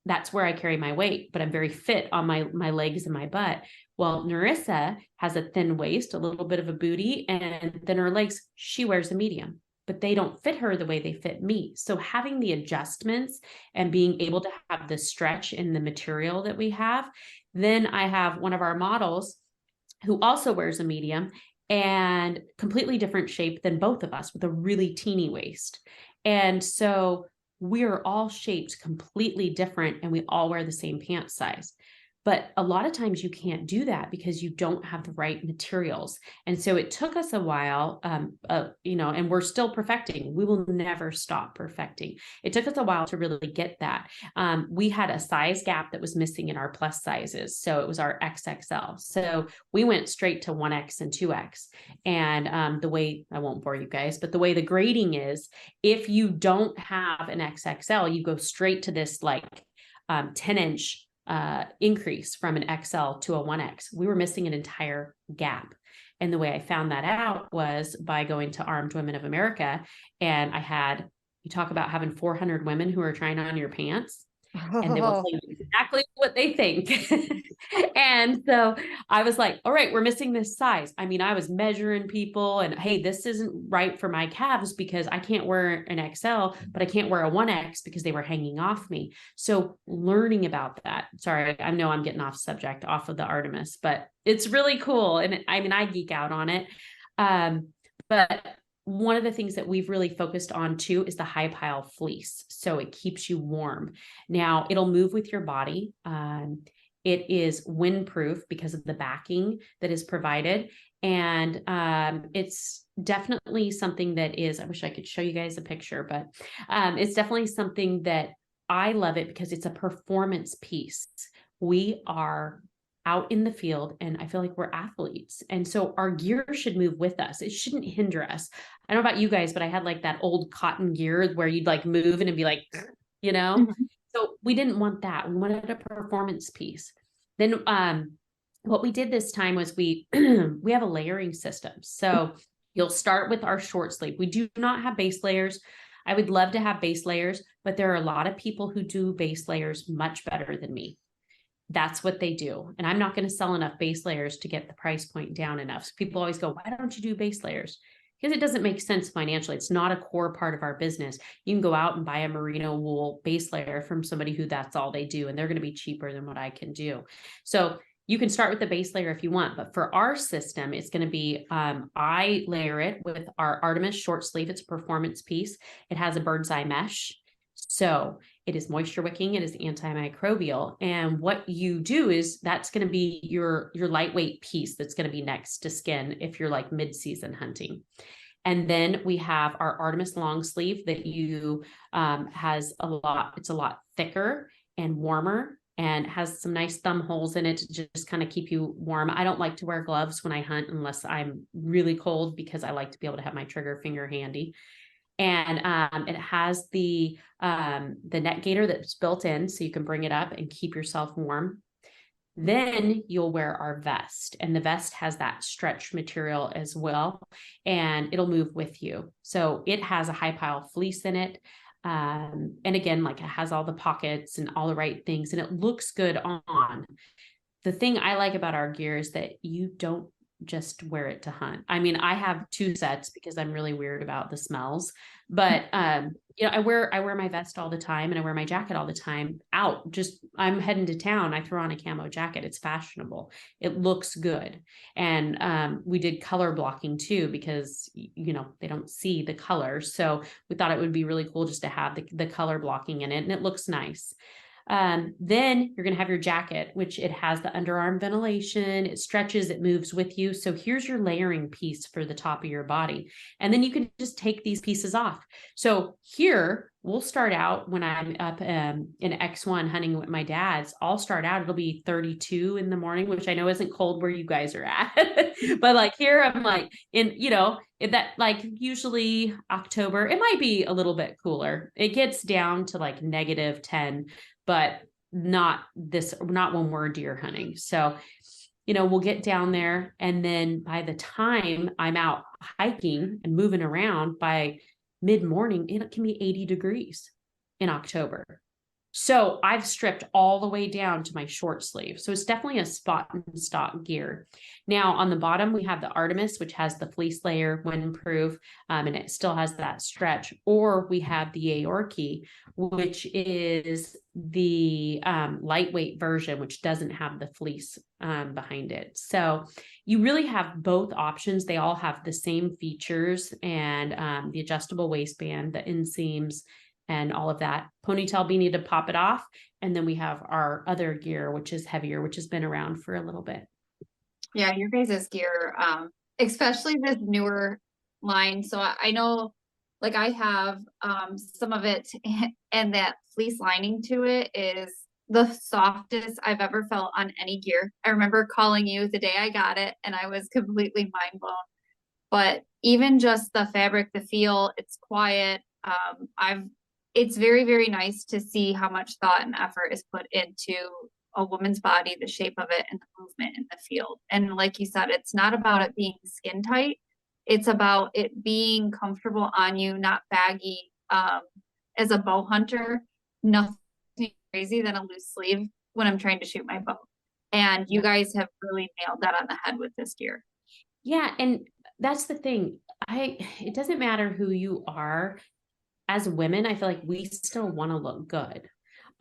[SPEAKER 6] that's where I carry my weight, but I'm very fit on my legs and my butt. Well, Narissa has a thin waist, a little bit of a booty, and then her legs, she wears a medium, but they don't fit her the way they fit me. So having the adjustments and being able to have the stretch in the material that we have, then I have one of our models who also wears a medium, and completely different shape than both of us with a really teeny waist. And so we're all shaped completely different and we all wear the same pant size. But a lot of times you can't do that because you don't have the right materials. And so it took us a while, and we're still perfecting. We will never stop perfecting. It took us a while to really get that. We had a size gap that was missing in our plus sizes. So it was our XXL. So we went straight to 1X and 2X. And the way, I won't bore you guys, but the way the grading is, if you don't have an XXL, you go straight to this like 10-inch increase from an XL to a 1X. We were missing an entire gap. And the way I found that out was by going to Armed Women of America. And you talk about having 400 women who are trying on your pants. And they will tell you exactly what they think. And so I was like, all right, we're missing this size. I mean, I was measuring people and, hey, this isn't right for my calves because I can't wear an XL, but I can't wear a 1X because they were hanging off me. So learning about that. Sorry, I know I'm getting off subject, off of the Artemis, but it's really cool. And I mean, I geek out on it. But one of the things that we've really focused on too is the high pile fleece. So it keeps you warm. Now it'll move with your body. It is windproof because of the backing that is provided. And it's definitely something that is, I wish I could show you guys a picture, but it's definitely something that I love it because it's a performance piece. We are out in the field and I feel like we're athletes. And so our gear should move with us. It shouldn't hinder us. I don't know about you guys, but I had like that old cotton gear where you'd like move and it'd be like, So we didn't want that. We wanted a performance piece. Then what we did this time was we have a layering system. So you'll start with our short sleeve. We do not have base layers. I would love to have base layers, but there are a lot of people who do base layers much better than me. That's what they do. And I'm not going to sell enough base layers to get the price point down enough. So people always go, why don't you do base layers? Because it doesn't make sense financially. It's not a core part of our business. You can go out and buy a merino wool base layer from somebody who that's all they do, and they're going to be cheaper than what I can do. So you can start with the base layer if you want, but for our system, it's going to be, I layer it with our Artemis short sleeve. It's a performance piece. It has a bird's eye mesh. So it is moisture wicking, it is antimicrobial. And what you do is that's going to be your lightweight piece that's going to be next to skin if you're like mid-season hunting. And then we have our Artemis long sleeve that it's a lot thicker and warmer and has some nice thumb holes in it to just kind of keep you warm. I don't like to wear gloves when I hunt unless I'm really cold because I like to be able to have my trigger finger handy. And it has the net gaiter that's built in, so you can bring it up and keep yourself warm. Then you'll wear our vest, and the vest has that stretch material as well, and it'll move with you. So it has a high pile fleece in it. And again, like it has all the pockets and all the right things, and it looks good on. The thing I like about our gear is that you don't just wear it to hunt. I mean, I have 2 sets because I'm really weird about the smells, but I wear my vest all the time and I wear my jacket all the time out. Just I'm heading to town, I throw on a camo jacket. It's fashionable. It looks good. And we did color blocking too because they don't see the color. So we thought it would be really cool just to have the color blocking in it, and it looks nice. Then you're going to have your jacket, which it has the underarm ventilation, it stretches, it moves with you. So here's your layering piece for the top of your body. And then you can just take these pieces off. So here we'll start out when I'm up in X1 hunting with my dad's, I'll start out, it'll be 32 in the morning, which I know isn't cold where you guys are at, but like here I'm like that like usually October, it might be a little bit cooler. It gets down to like -10, but not when we're deer hunting. So, we'll get down there. And then by the time I'm out hiking and moving around by mid-morning, it can be 80 degrees in October. So I've stripped all the way down to my short sleeve. So it's definitely a spot and stock gear. Now on the bottom, we have the Artemis, which has the fleece layer, windproof, and it still has that stretch. Or we have the Aorki, which is the lightweight version, which doesn't have the fleece behind it. So you really have both options. They all have the same features, and the adjustable waistband, the inseams, and all of that. Ponytail beanie to pop it off. And then we have our other gear, which is heavier, which has been around for a little bit.
[SPEAKER 1] Yeah, your guys' gear, especially this newer line. So I know, like I have some of it, and that fleece lining to it is the softest I've ever felt on any gear. I remember calling you the day I got it, and I was completely mind blown. But even just the fabric, the feel, it's quiet. It's very, very nice to see how much thought and effort is put into a woman's body, the shape of it, and the movement in the field. And like you said, it's not about it being skin tight. It's about it being comfortable on you, not baggy. As a bow hunter, nothing crazy than a loose sleeve when I'm trying to shoot my bow. And you guys have really nailed that on the head with this gear.
[SPEAKER 6] Yeah. And that's the thing. It doesn't matter who you are. As women, I feel like we still want to look good.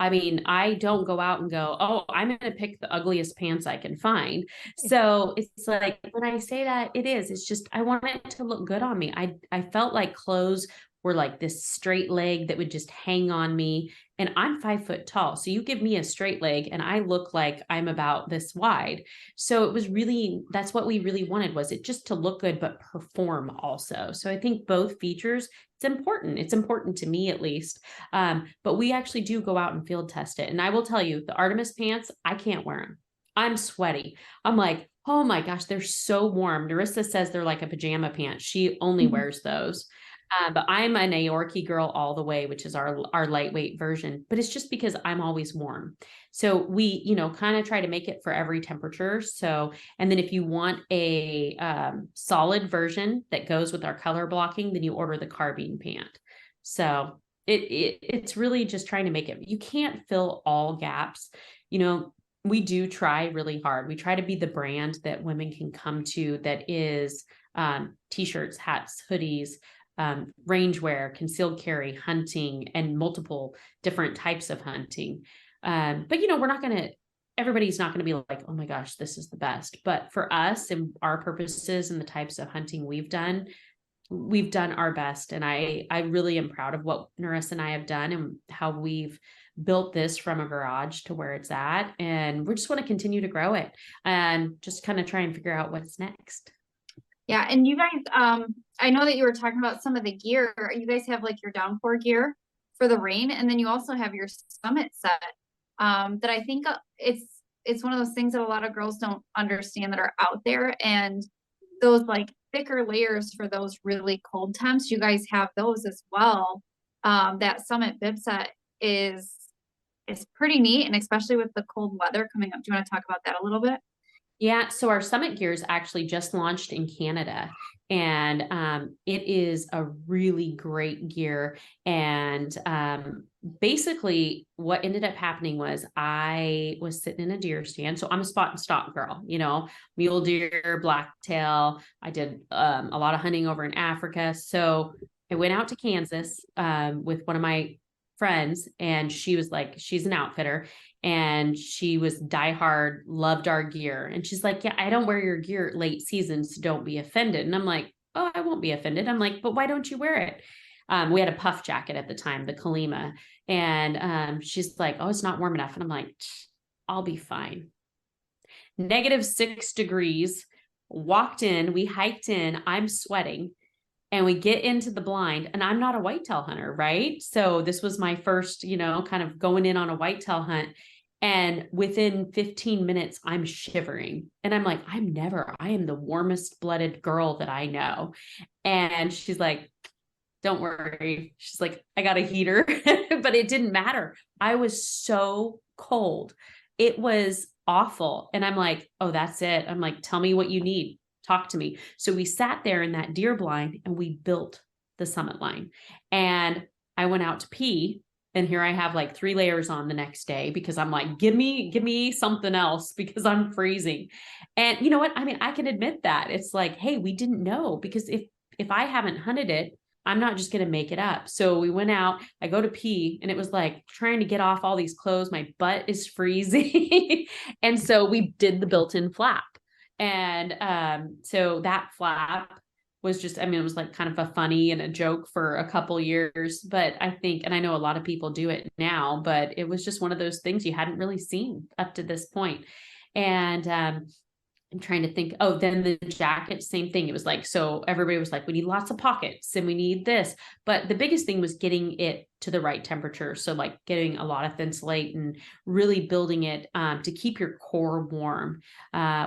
[SPEAKER 6] I mean, I don't go out and go, oh, I'm going to pick the ugliest pants I can find. So it's like, when I say that, it's just, I want it to look good on me. I felt like clothes were like this straight leg that would just hang on me. And I'm 5 foot tall. So you give me a straight leg and I look like I'm about this wide. So it was really, that's what we really wanted, was it just to look good, but perform also. So I think both features, it's important. It's important to me, at least. But we actually do go out and field test it. And I will tell you, the Artemis pants, I can't wear them. I'm sweaty. I'm like, oh my gosh, they're so warm. Narissa says they're like a pajama pant. She only wears those. But I'm an Aorki girl all the way, which is our lightweight version, but it's just because I'm always warm. So we, kind of try to make it for every temperature. So, and then if you want a solid version that goes with our color blocking, then you order the carbine pant. So it's really just trying to make it, you can't fill all gaps. We do try really hard. We try to be the brand that women can come to that is t-shirts, hats, hoodies, rangewear, concealed carry, hunting, and multiple different types of hunting. But we're not going to, everybody's not going to be like, oh my gosh, this is the best. But for us and our purposes and the types of hunting we've done our best. And I really am proud of what Narissa and I have done and how we've built this from a garage to where it's at. And we just want to continue to grow it and just kind of try and figure out what's next.
[SPEAKER 1] Yeah, and you guys, I know that you were talking about some of the gear. You guys have like your downpour gear for the rain, and then you also have your summit set. That I think it's one of those things that a lot of girls don't understand that are out there, and those like thicker layers for those really cold temps. You guys have those as well. That summit bib set is pretty neat, and especially with the cold weather coming up. Do you want to talk about that a little bit?
[SPEAKER 6] Yeah, so our summit gears actually just launched in Canada, and it is a really great gear. And basically what ended up happening was I was sitting in a deer stand. So I'm a spot and stock girl, mule deer, blacktail. I did a lot of hunting over in Africa. So I went out to Kansas with one of my friends, and she was like, she's an outfitter, and she was diehard, loved our gear. And she's like, yeah, I don't wear your gear late season, so don't be offended. And I'm like, oh, I won't be offended. I'm like, but why don't you wear it? We had a puff jacket at the time, the Kalima. And she's like, oh, it's not warm enough. And I'm like, I'll be fine. -6 degrees, walked in, we hiked in, I'm sweating. And we get into the blind, and I'm not a whitetail hunter, right? So this was my first, kind of going in on a whitetail hunt. And within 15 minutes, I'm shivering. And I'm like, I am the warmest blooded girl that I know. And she's like, don't worry. She's like, I got a heater, but it didn't matter. I was so cold. It was awful. And I'm like, oh, that's it. I'm like, tell me what you need. Talk to me. So we sat there in that deer blind and we built the summit line. And I went out to pee And here I have like 3 layers on the next day because I'm like, give me something else because I'm freezing. And you know what? I mean, I can admit that. It's like, hey, we didn't know, because if I haven't hunted it, I'm not just going to make it up. So we went out, I go to pee, and it was like trying to get off all these clothes. My butt is freezing. And so we did the built-in flap. And so that flap was just, I mean, it was like kind of a funny and a joke for a couple years, but I think, and I know a lot of people do it now, but it was just one of those things you hadn't really seen up to this point. And I'm trying to think. Oh, then the jacket, same thing. It was like, so everybody was like, we need lots of pockets and we need this. But the biggest thing was getting it to the right temperature. So like getting a lot of thinsulate and really building it to keep your core warm.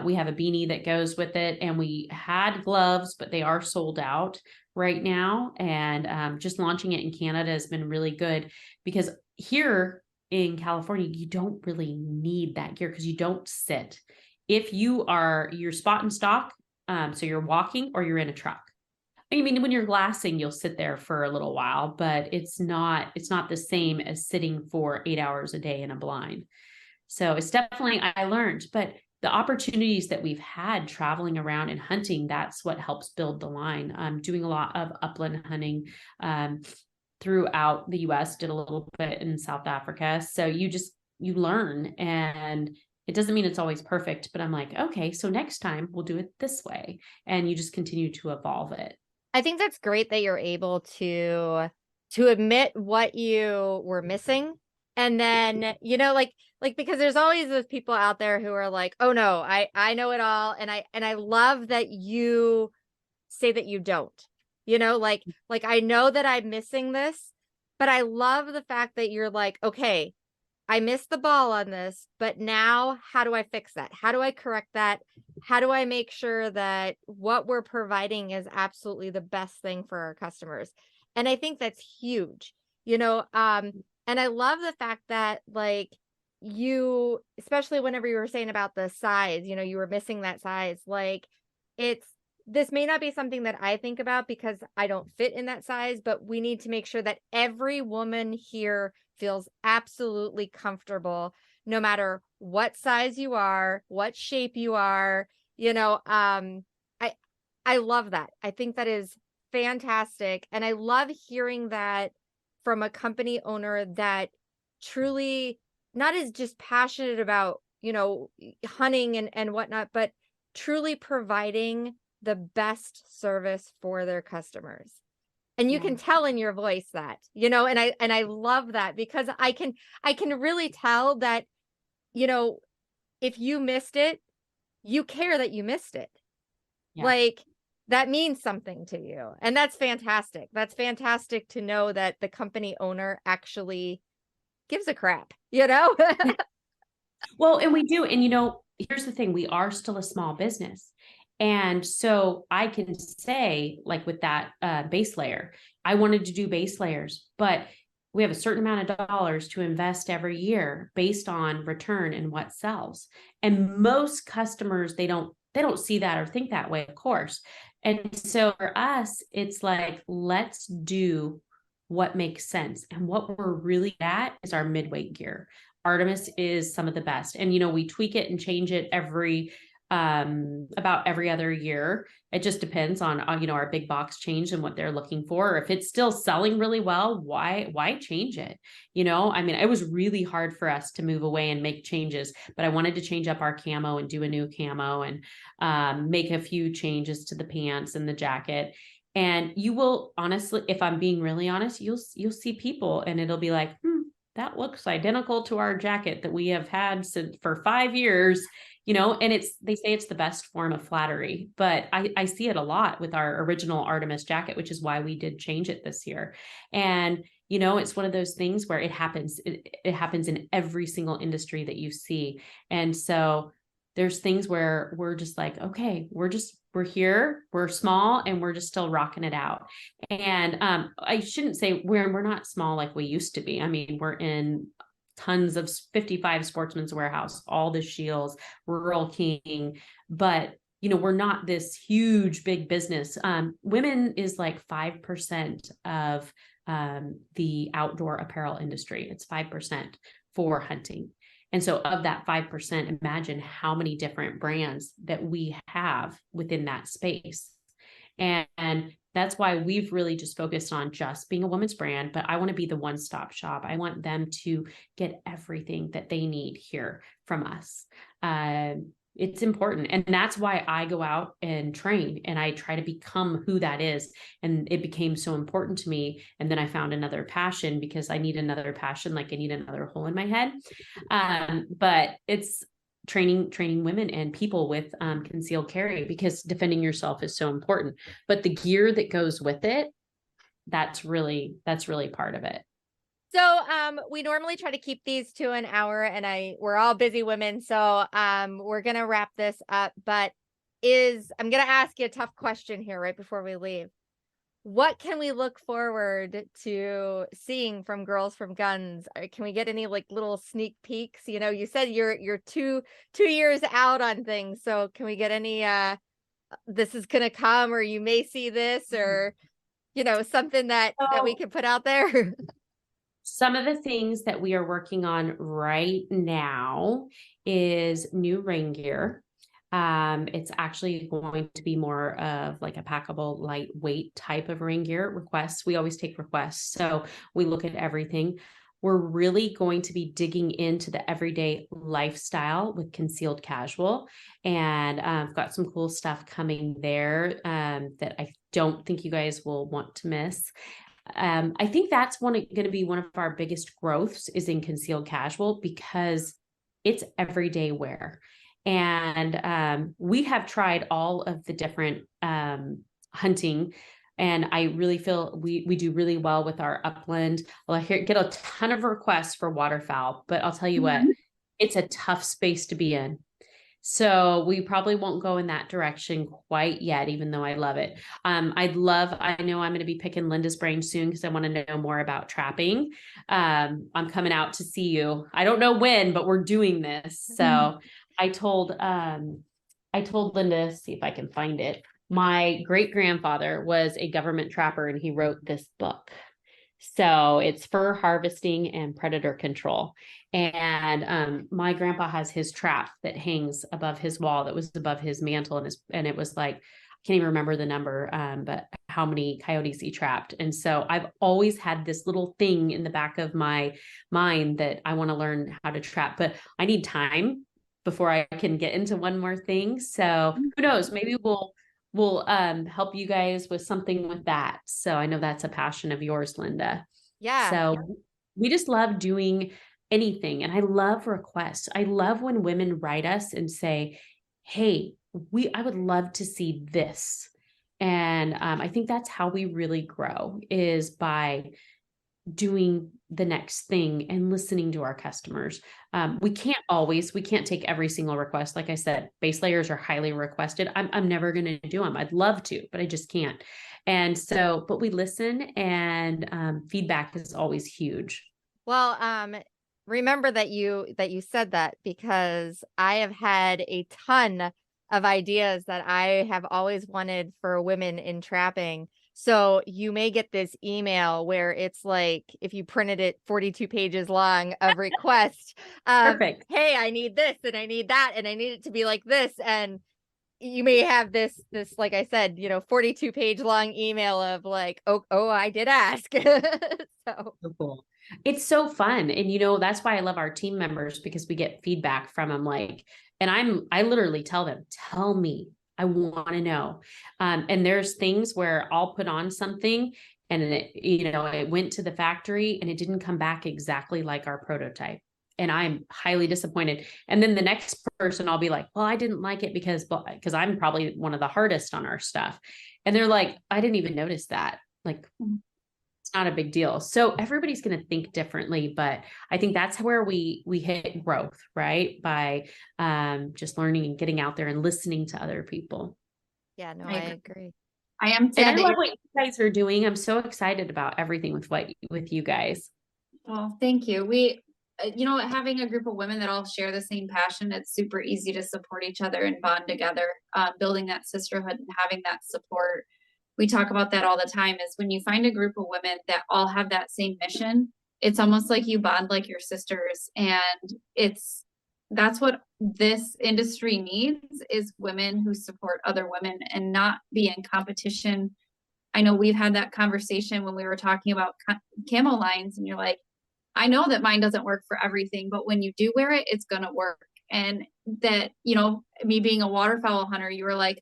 [SPEAKER 6] We have a beanie that goes with it, and we had gloves, but they are sold out right now. And just launching it in Canada has been really good, because here in California, you don't really need that gear because you don't sit. If you're spot and stock, so you're walking or you're in a truck. I mean, when you're glassing, you'll sit there for a little while, but it's not the same as sitting for 8 hours a day in a blind. So it's definitely, I learned, but the opportunities that we've had traveling around and hunting, that's what helps build the line. Doing a lot of upland hunting throughout the US, did a little bit in South Africa. So you learn, and it doesn't mean it's always perfect, but I'm like, okay, so next time we'll do it this way. And you just continue to evolve it.
[SPEAKER 2] I think that's great that you're able to admit what you were missing. And then, because there's always those people out there who are like, oh no, I know it all. And I love that you say that you don't, like I know that I'm missing this, but I love the fact that you're like, okay, I missed the ball on this, but now how do I fix that? How do I correct that? How do I make sure that what we're providing is absolutely the best thing for our customers? And I think that's huge, and I love the fact that like you, especially whenever you were saying about the size, you were missing that size, like this may not be something that I think about because I don't fit in that size, but we need to make sure that every woman here feels absolutely comfortable, no matter what size you are, what shape you are. I love that. I think that is fantastic. And I love hearing that from a company owner that truly not is just passionate about, hunting and whatnot, but truly providing the best service for their customers. And you can tell in your voice that, and I love that, because I can really tell that, if you missed it, you care that you missed it. Yeah. Like that means something to you. And that's fantastic. That's fantastic to know that the company owner actually gives a crap,
[SPEAKER 6] Well, and we do. And, here's the thing, we are still a small business. And so I can say, like with that base layer, I wanted to do base layers, but we have a certain amount of dollars to invest every year based on return and what sells. And most customers, they don't see that or think that way, of course. And so for us, it's like, let's do what makes sense. And what we're really at is our midweight gear. Artemis is some of the best. And, we tweak it and change it about every other year. It just depends on, our big box change and what they're looking for. If it's still selling really well, why change it? I mean, it was really hard for us to move away and make changes, but I wanted to change up our camo and do a new camo and make a few changes to the pants and the jacket. And you will, honestly, if I'm being really honest, you'll see people and it'll be like, that looks identical to our jacket that we have had for 5 years. And they say it's the best form of flattery, but I see it a lot with our original Artemis jacket, which is why we did change it this year. And, it's one of those things where it happens in every single industry that you see. And so there's things where we're just like, okay, we're here, we're small, and we're just still rocking it out. And I shouldn't say we're not small like we used to be. I mean, we're in tons of 55 Sportsman's Warehouse, all the Shields, Rural King, but we're not this huge, big business. Women is like 5% of the outdoor apparel industry. It's 5% for hunting. And so of that 5%, imagine how many different brands that we have within that space. And that's why we've really just focused on just being a women's brand, but I want to be the one-stop shop. I want them to get everything that they need here from us. It's important. And that's why I go out and train and I try to become who that is. And it became so important to me. And then I found another passion because I need another passion, like I need another hole in my head. But it's training women and people with concealed carry, because defending yourself is so important. But the gear that goes with it, that's really part of it.
[SPEAKER 2] So we normally try to keep these to an hour, and we're all busy women, so we're gonna wrap this up. But I'm gonna ask you a tough question here right before we leave. What can we look forward to seeing from Girls from Guns? Can we get any like little sneak peeks? You said you're two years out on things, so can we get any this is gonna come, or you may see this, or something that we can put out there?
[SPEAKER 6] Some of the things that we are working on right now is new rain gear. It's actually going to be more of like a packable, lightweight type of rain gear requests. We always take requests, so we look at everything. We're really going to be digging into the everyday lifestyle with concealed casual, and I've got some cool stuff coming there that I don't think you guys will want to miss. I think that's going to be one of our biggest growths is in concealed casual, because it's everyday wear. And we have tried all of the different hunting, and I really feel we do really well with our upland. Well, I get a ton of requests for waterfowl, but I'll tell you what, it's a tough space to be in. So we probably won't go in that direction quite yet, even though I love it. I know I'm going to be picking Linda's brain soon because I want to know more about trapping. I'm coming out to see you. I don't know when, but we're doing this. So I told Linda, see if I can find it. My great grandfather was a government trapper, and he wrote this book. So it's fur harvesting and predator control. And my grandpa has his trap that hangs above his wall that was above his mantle. And it was like, I can't even remember the number, but how many coyotes he trapped. And so I've always had this little thing in the back of my mind that I want to learn how to trap, but I need time before I can get into one more thing. So who knows, maybe we'll help you guys with something with that. So I know that's a passion of yours, Linda.
[SPEAKER 2] Yeah.
[SPEAKER 6] So we just love doing anything. And I love requests. I love when women write us and say, hey, I would love to see this. And I think that's how we really grow, is by doing the next thing and listening to our customers. We can't take every single request. Like I said, base layers are highly requested. I'm never going to do them. I'd love to, but I just can't. And so, but we listen, and feedback is always huge.
[SPEAKER 2] Well, remember that you said that, because I have had a ton of ideas that I have always wanted for women in trapping. So you may get this email where it's like, if you printed it 42 pages long of request,
[SPEAKER 6] Perfect.
[SPEAKER 2] Hey, I need this and I need that, and I need it to be like this. And you may have this, like I said, 42 page long email of like, oh, I did ask. So
[SPEAKER 6] cool. It's so fun. And that's why I love our team members, because we get feedback from them. And I literally tell them, tell me, I want to know. And there's things where I'll put on something and it went to the factory and it didn't come back exactly like our prototype. And I'm highly disappointed. And then the next person, I'll be like, well, I didn't like it because I'm probably one of the hardest on our stuff. And they're like, I didn't even notice that. Like, it's not a big deal. So everybody's going to think differently, but I think that's where we hit growth, right? By just learning and getting out there and listening to other people.
[SPEAKER 2] Yeah, no, I agree.
[SPEAKER 1] I am
[SPEAKER 6] And I love what you guys are doing. I'm so excited about everything with you guys.
[SPEAKER 1] Well, thank you. having a group of women that all share the same passion, it's super easy to support each other and bond together, building that sisterhood and having that support. We talk about that all the time, is when you find a group of women that all have that same mission, it's almost like you bond like your sisters. And that's what this industry needs, is women who support other women and not be in competition. I know we've had that conversation when we were talking about camo lines, and you're like, I know that mine doesn't work for everything, but when you do wear it, it's going to work. And that, me being a waterfowl hunter, you were like,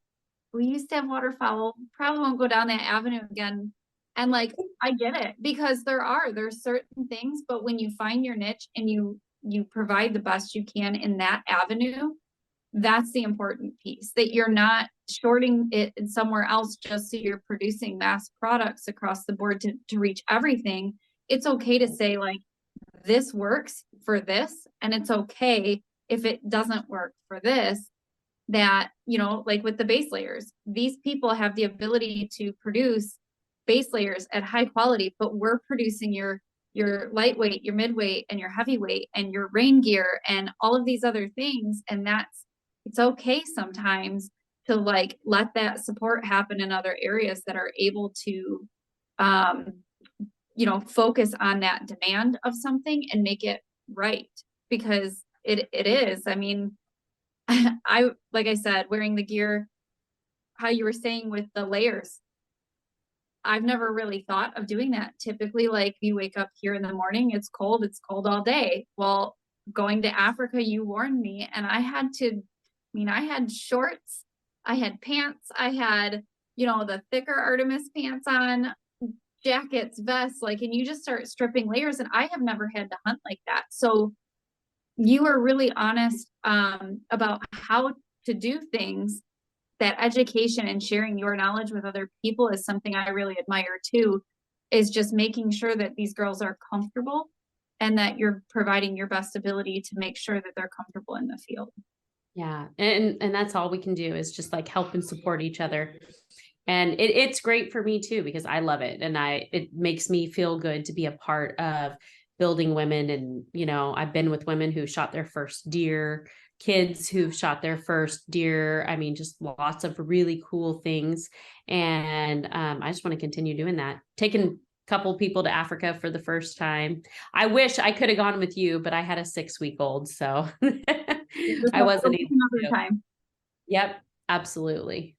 [SPEAKER 1] we used to have waterfowl, probably won't go down that avenue again. And like, I get it, because there's certain things, but when you find your niche and you provide the best you can in that avenue, that's the important piece, that you're not shorting it somewhere else just so you're producing mass products across the board to reach everything. It's okay to say, like, this works for this, and it's okay if it doesn't work for this. That, like with the base layers, these people have the ability to produce base layers at high quality, but we're producing your lightweight, your midweight, and your heavyweight, and your rain gear, and all of these other things. And it's okay sometimes to like let that support happen in other areas that are able to focus on that demand of something and make it right, because it is. I mean, like I said, wearing the gear, how you were saying with the layers, I've never really thought of doing that. Typically, like, you wake up here in the morning, it's cold all day. Well, going to Africa, you warned me, and I had shorts, I had pants, I had, the thicker Artemis pants on, jackets, vests, like, and you just start stripping layers, and I have never had to hunt like that. So you are really honest about how to do things. That education and sharing your knowledge with other people is something I really admire too, is just making sure that these girls are comfortable and that you're providing your best ability to make sure that they're comfortable in the field.
[SPEAKER 6] Yeah. And that's all we can do, is just like help and support each other. And it's great for me too, because I love it. And it makes me feel good to be a part of building women. And, I've been with women who shot their first deer, kids who've shot their first deer. I mean, just lots of really cool things. And I just want to continue doing that. Taking a couple people to Africa for the first time. I wish I could have gone with you, but I had a 6-week-old, so I wasn't able to.
[SPEAKER 1] Time.
[SPEAKER 6] Yep, absolutely.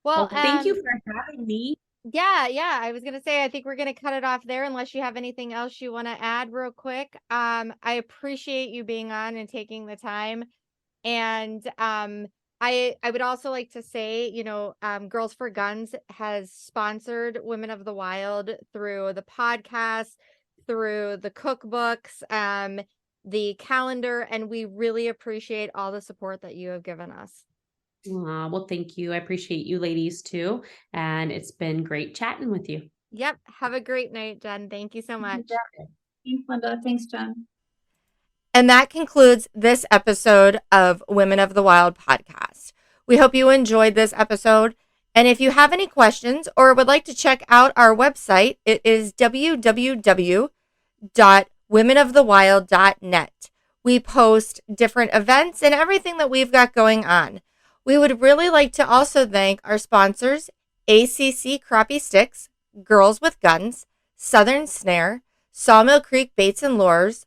[SPEAKER 2] Well,
[SPEAKER 6] thank you for having me.
[SPEAKER 2] Yeah. I was going to say, I think we're going to cut it off there unless you have anything else you want to add real quick. I appreciate you being on and taking the time. And I would also like to say, Girls for Guns has sponsored Women of the Wild through the podcast, through the cookbooks, the calendar, and we really appreciate all the support that you have given us.
[SPEAKER 6] Well, thank you. I appreciate you ladies too. And it's been great chatting with you.
[SPEAKER 2] Yep. Have a great night, Jen. Thank you so much.
[SPEAKER 1] Thanks, Linda. Thanks, Jen.
[SPEAKER 2] And that concludes this episode of Women of the Wild podcast. We hope you enjoyed this episode. And if you have any questions or would like to check out our website, it is www.womenofthewild.net. We post different events and everything that we've got going on. We would really like to also thank our sponsors, ACC Crappie Sticks, Girls with Guns, Southern Snare, Sawmill Creek Baits and Lures,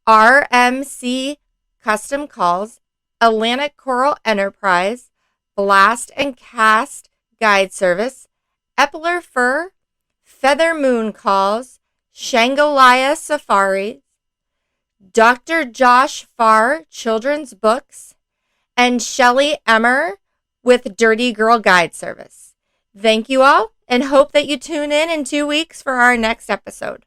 [SPEAKER 2] RMC Custom Calls, Atlantic Coral Enterprise, Blast and Cast Guide Service, Epler Fur, Feather Moon Calls, Shangri-La Safari, Dr. Josh Farr Children's Books, and Shelly Emmer with Dirty Girl Guide Service. Thank you all, and hope that you tune in 2 weeks for our next episode.